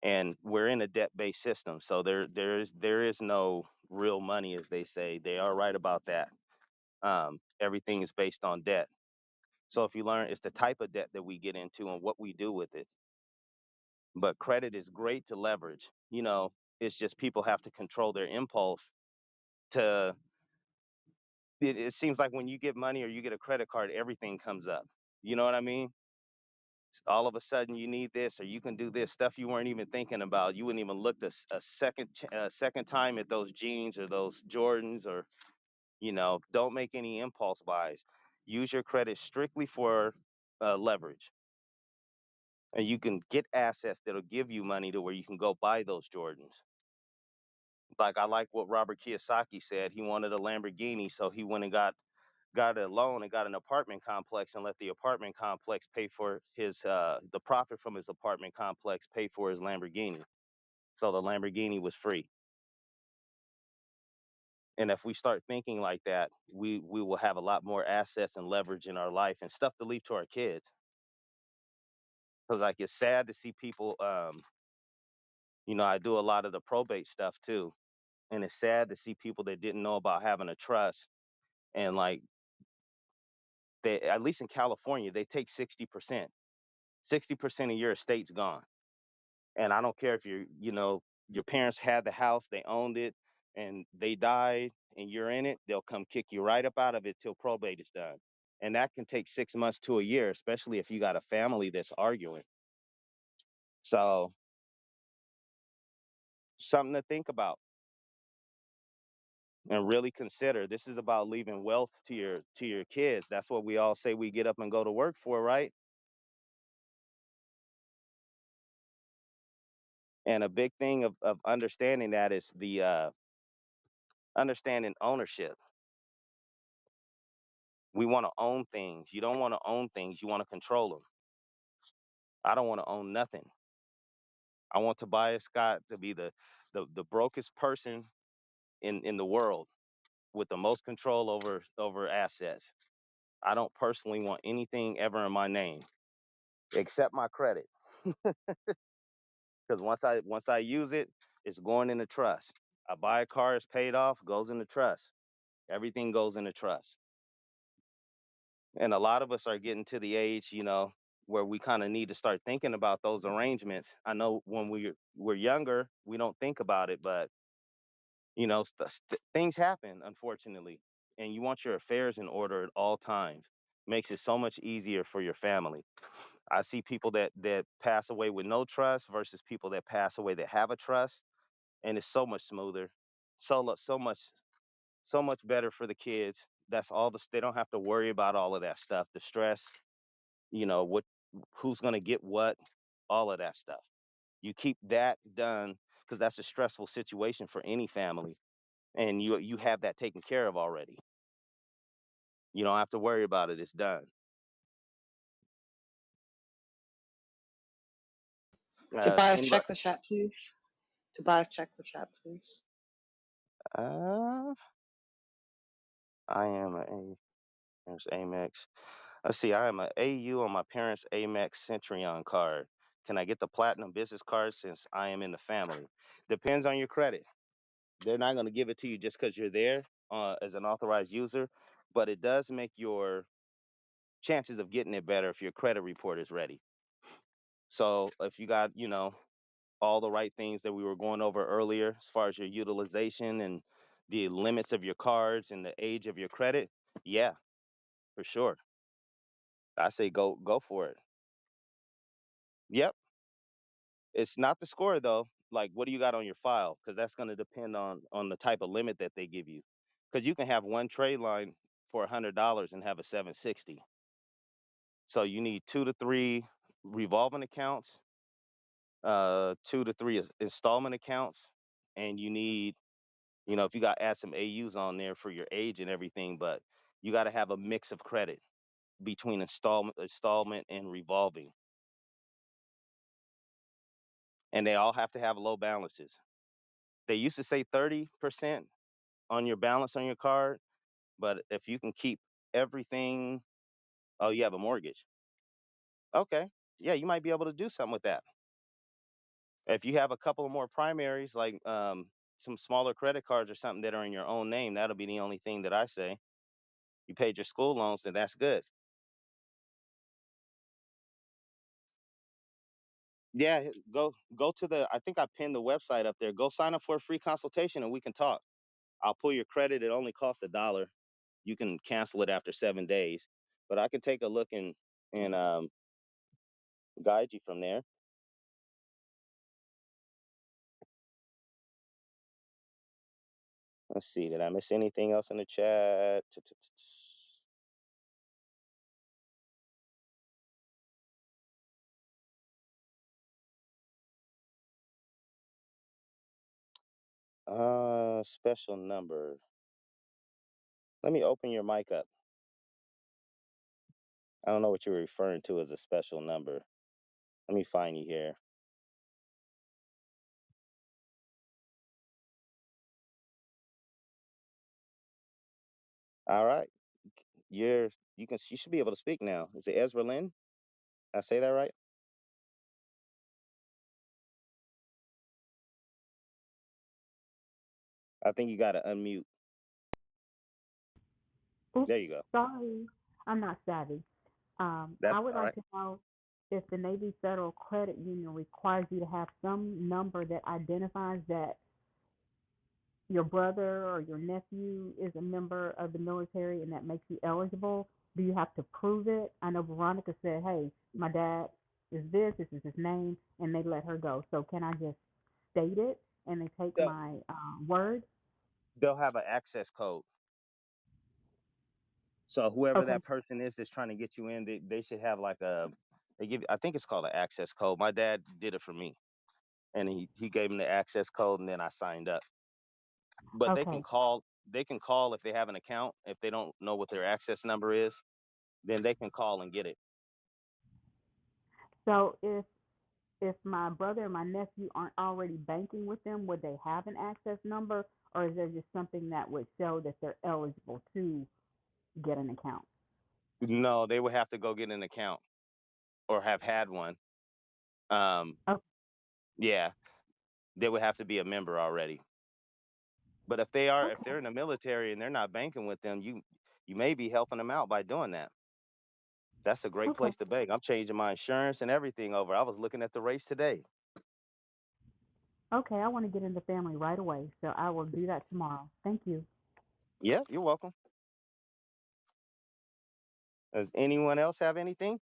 And we're in a debt-based system, so there is no real money, as they say. They are right about that. Everything is based on debt. So if you learn, it's the type of debt that we get into and what we do with it. But credit is great to leverage. It's just people have to control their impulse to. It seems like when you get money or you get a credit card, everything comes up. You know what I mean? All of a sudden you need this or you can do this stuff you weren't even thinking about. You wouldn't even look a second time at those jeans or those Jordans, or don't make any impulse buys. Use your credit strictly for leverage, and you can get assets that'll give you money to where you can go buy those Jordans. Like I like what Robert Kiyosaki said. He wanted a Lamborghini, so he went and got a loan and got an apartment complex and let the apartment complex pay for his the profit from his apartment complex pay for his Lamborghini. So the Lamborghini was free. And if we start thinking like that, we will have a lot more assets and leverage in our life and stuff to leave to our kids. Because like it's sad to see people. I do a lot of the probate stuff too, and it's sad to see people that didn't know about having a trust, and like they, at least in California, they take 60%. 60% of your estate's gone. And I don't care if your parents had the house, they owned it, and they died, and you're in it, they'll come kick you right up out of it till probate is done. And that can take 6 months to a year, especially if you got a family that's arguing. So something to think about and really consider. This is about leaving wealth to your kids. That's what we all say we get up and go to work for, right? And a big thing of understanding that is the understanding ownership. We want to own things. You don't want to own things. You want to control them. I don't want to own nothing. I want Tobias Scott to be the brokest person in the world with the most control over assets. I don't personally want anything ever in my name except my credit, because once I use it, it's going into trust. I buy a car, it's paid off, goes into trust. Everything goes into trust. And a lot of us are getting to the age, where we kind of need to start thinking about those arrangements. I know when we're younger, we don't think about it, but things happen, unfortunately, and you want your affairs in order at all times. Makes it so much easier for your family. I see people that pass away with no trust versus people that pass away that have a trust, and it's so much smoother, so much better for the kids. That's all they don't have to worry about all of that stuff, the stress, what, who's going to get what, all of that stuff. You keep that done, because that's a stressful situation for any family, and you have that taken care of already. You don't have to worry about it. It's done. Tobias, Anybody? check the chat, please. Tobias, check the chat, please. Uh, I am there's Amex. Let's see. I am a AU on my parents' Amex Centurion card. Can I get the platinum business card since I am in the family? Depends on your credit. They're not going to give it to you just because you're there as an authorized user, but it does make your chances of getting it better if your credit report is ready. So if you got, all the right things that we were going over earlier, as far as your utilization and the limits of your cards and the age of your credit, yeah, for sure. I say go for it. Yep. It's not the score though. Like, what do you got on your file? Because that's going to depend on the type of limit that they give you. Because you can have one trade line for $100 and have a 760. So you need 2 to 3 revolving accounts, 2 to 3 installment accounts, and you need, if you got to add some AUs on there for your age and everything, but you got to have a mix of credit between installment and revolving, and they all have to have low balances. They used to say 30% on your balance on your card, but if you can keep everything, oh, you have a mortgage. Okay, yeah, you might be able to do something with that. If you have a couple of more primaries, like some smaller credit cards or something that are in your own name, that'll be the only thing that I say. You paid your school loans, then that's good. Yeah, go to the. I think I pinned the website up there. Go sign up for a free consultation, and we can talk. I'll pull your credit. It only costs $1. You can cancel it after 7 days, but I can take a look and guide you from there. Let's see. Did I miss anything else in the chat? Special number. Let me open your mic up. I don't know what you're referring to as a special number. Let me find you here. All right. You should be able to speak now. Is it Ezra Lynn? Did I say that right? I think you got to unmute. Oops, There you go. sorry, I'm not savvy. That's I would all like right. to know if the Navy Federal Credit Union requires you to have some number that identifies that your brother or your nephew is a member of the military and that makes you eligible. Do you have to prove it? I know Veronica said, hey, my dad this is his name, and they let her go. So can I just state it and they take They'll, my word? they'll have an access code. So whoever Okay, that person is that's trying to get you in, they should have like they give, I think it's called an access code. My dad did it for me, and he gave him the access code, and then I signed up. But okay. they can call if they have an account. If they don't know what their access number is, then they can call and get it. So if my brother and my nephew aren't already banking with them, would they have an access number, or is there just something that would show that they're eligible to get an account? No, they would have to go get an account or have had one. Um, Oh, yeah, they would have to be a member already. But if okay, they're in the military and they're not banking with them, you may be helping them out by doing that. That's a great okay, place to bank. I'm changing my insurance and everything over. I was looking at the race today. okay. I want to get in the family right away, so I will do that tomorrow. Thank you. Yeah, you're welcome. Does anyone else have anything?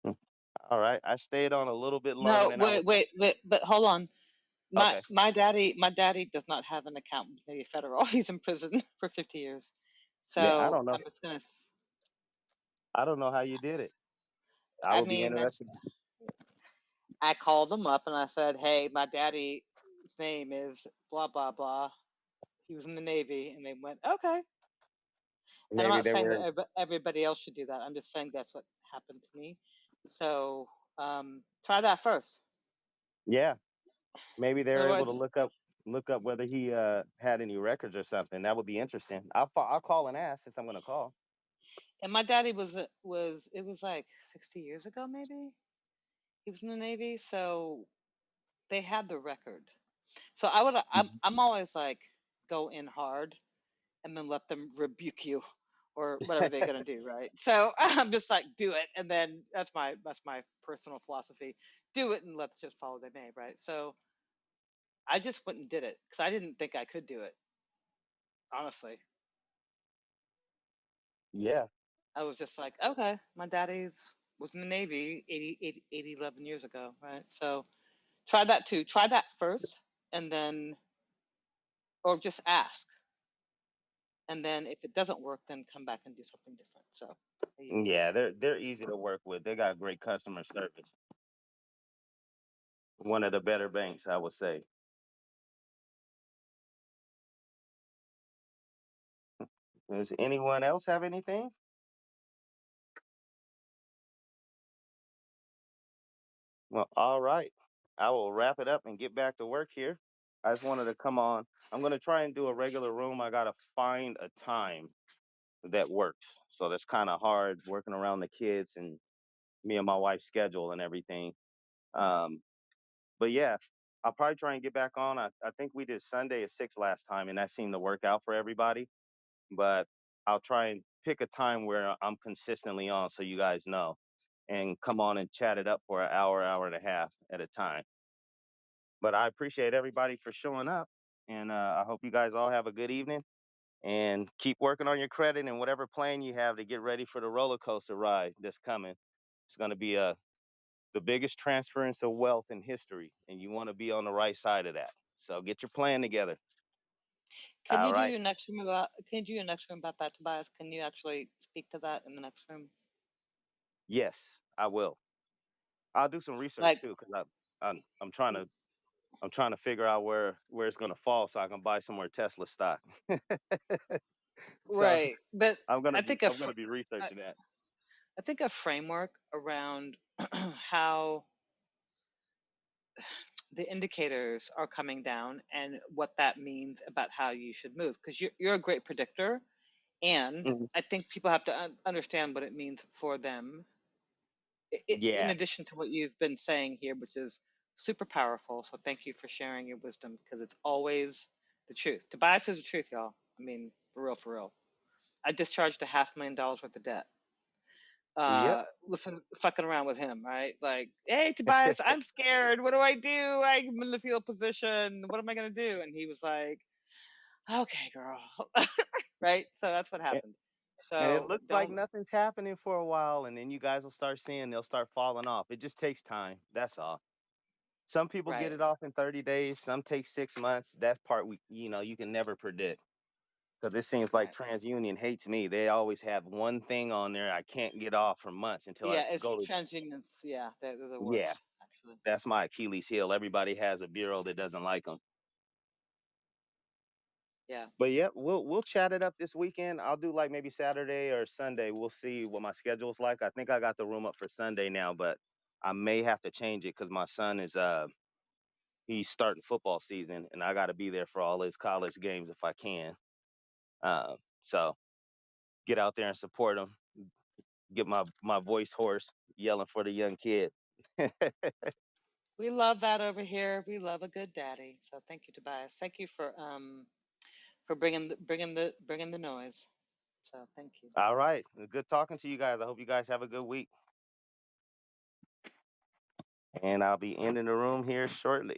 Hmm. All right. I stayed on a little bit longer No, than I was. wait, but hold on. Okay. My daddy does not have an account with the federal. He's in prison for 50 years. Yeah, I So don't know. I'm just gonna. I don't know how you did it. I I would be mean, interested. I called him up and I said, "Hey, my daddy's name is blah blah blah. He was in the Navy," and they went, "Okay." And I'm Maybe not they saying were. that everybody else should do that. I'm just saying that's what happened to me. So try that first. Yeah, maybe they In were other able to words, look up whether he had any records or something. That would be interesting. I'll call and ask since I'm going to call. and my daddy was it was like 60 years ago maybe. He was in the Navy, so they had the record. So Mhm. I'm always like go in hard and then let them rebuke you or whatever they're gonna do, right? So I'm just like do it, and then that's my personal philosophy. Do it and let's just follow the may, right? So I just went and did it because I didn't think I could do it. Honestly, Yeah, I was just like, okay, my daddy's was in the Navy 11 years ago, right? So try that too. Try that first, and then or just ask, and then if it doesn't work, then come back and do something different. So there you go. yeah, they're easy to work with. They got great customer service. One of the better banks, I would say. Does anyone else have anything? Well, all right. I will wrap it up and get back to work here. I just wanted to come on. I'm going to try and do a regular room. I got to find a time that works. So that's kind of hard working around the kids and me and my wife's schedule and everything. Um, but yeah, I'll probably try and get back on. I think we did Sunday at 6 last time, and that seemed to work out for everybody. But I'll try and pick a time where I'm consistently on so you guys know and come on and chat it up for an hour, hour and a half at a time. But I appreciate everybody for showing up. And I hope you guys all have a good evening and keep working on your credit and whatever plan you have to get ready for the roller coaster ride that's coming. It's going to be the biggest transference of wealth in history, and you want to be on the right side of that. So get your plan together. Can All you do right. your next room about? Can you do your next room about that, Tobias? Can you actually speak to that in the next room? Yes, I will. I'll do some research Like, too because I'm trying to figure out where it's going to fall so I can buy some more Tesla stock. So right, but I'm gonna be I researching that. I think a framework around how the indicators are coming down and what that means about how you should move because you're a great predictor, and Mhm. I think people have to understand what it means for them In Yeah. addition to what you've been saying here, which is super powerful. So thank you for sharing your wisdom, because it's always the truth. Tobias is the truth, y'all. I mean, for real, for real. I discharged $500,000 worth of debt. Yep. Listen, fucking around with him, right? Like, hey, Tobias, I'm scared. What do I do? I'm in the field position. What am I gonna do? And he was like, okay, girl. Right? So that's what A- happened. And it So looks like don't, nothing's happening for a while, and then you guys will start seeing they'll start falling off. It just takes time. That's all. Some people get right, it off in 30 days. Some take 6 months. That part you can never predict. Because it seems like right. TransUnion hates me. They always have one thing on there I can't get off for months until I Yeah, it's go to. TransUnions. Yeah, they're the Yeah, worst, actually. that's my Achilles heel. Everybody has a bureau that doesn't like them. Yeah. But yeah, we'll chat it up this weekend. I'll do like maybe Saturday or Sunday. We'll see what my schedule's like. I think I got the room up for Sunday now, but I may have to change it because my son is he's starting football season, and I got to be there for all his college games if I can. So get out there and support him. Get my voice hoarse, yelling for the young kid. We love that over here. We love a good daddy. So thank you, Tobias. Thank you for bringing the noise. So thank you. All right, good talking to you guys. I hope you guys have a good week, and I'll be ending the room here shortly.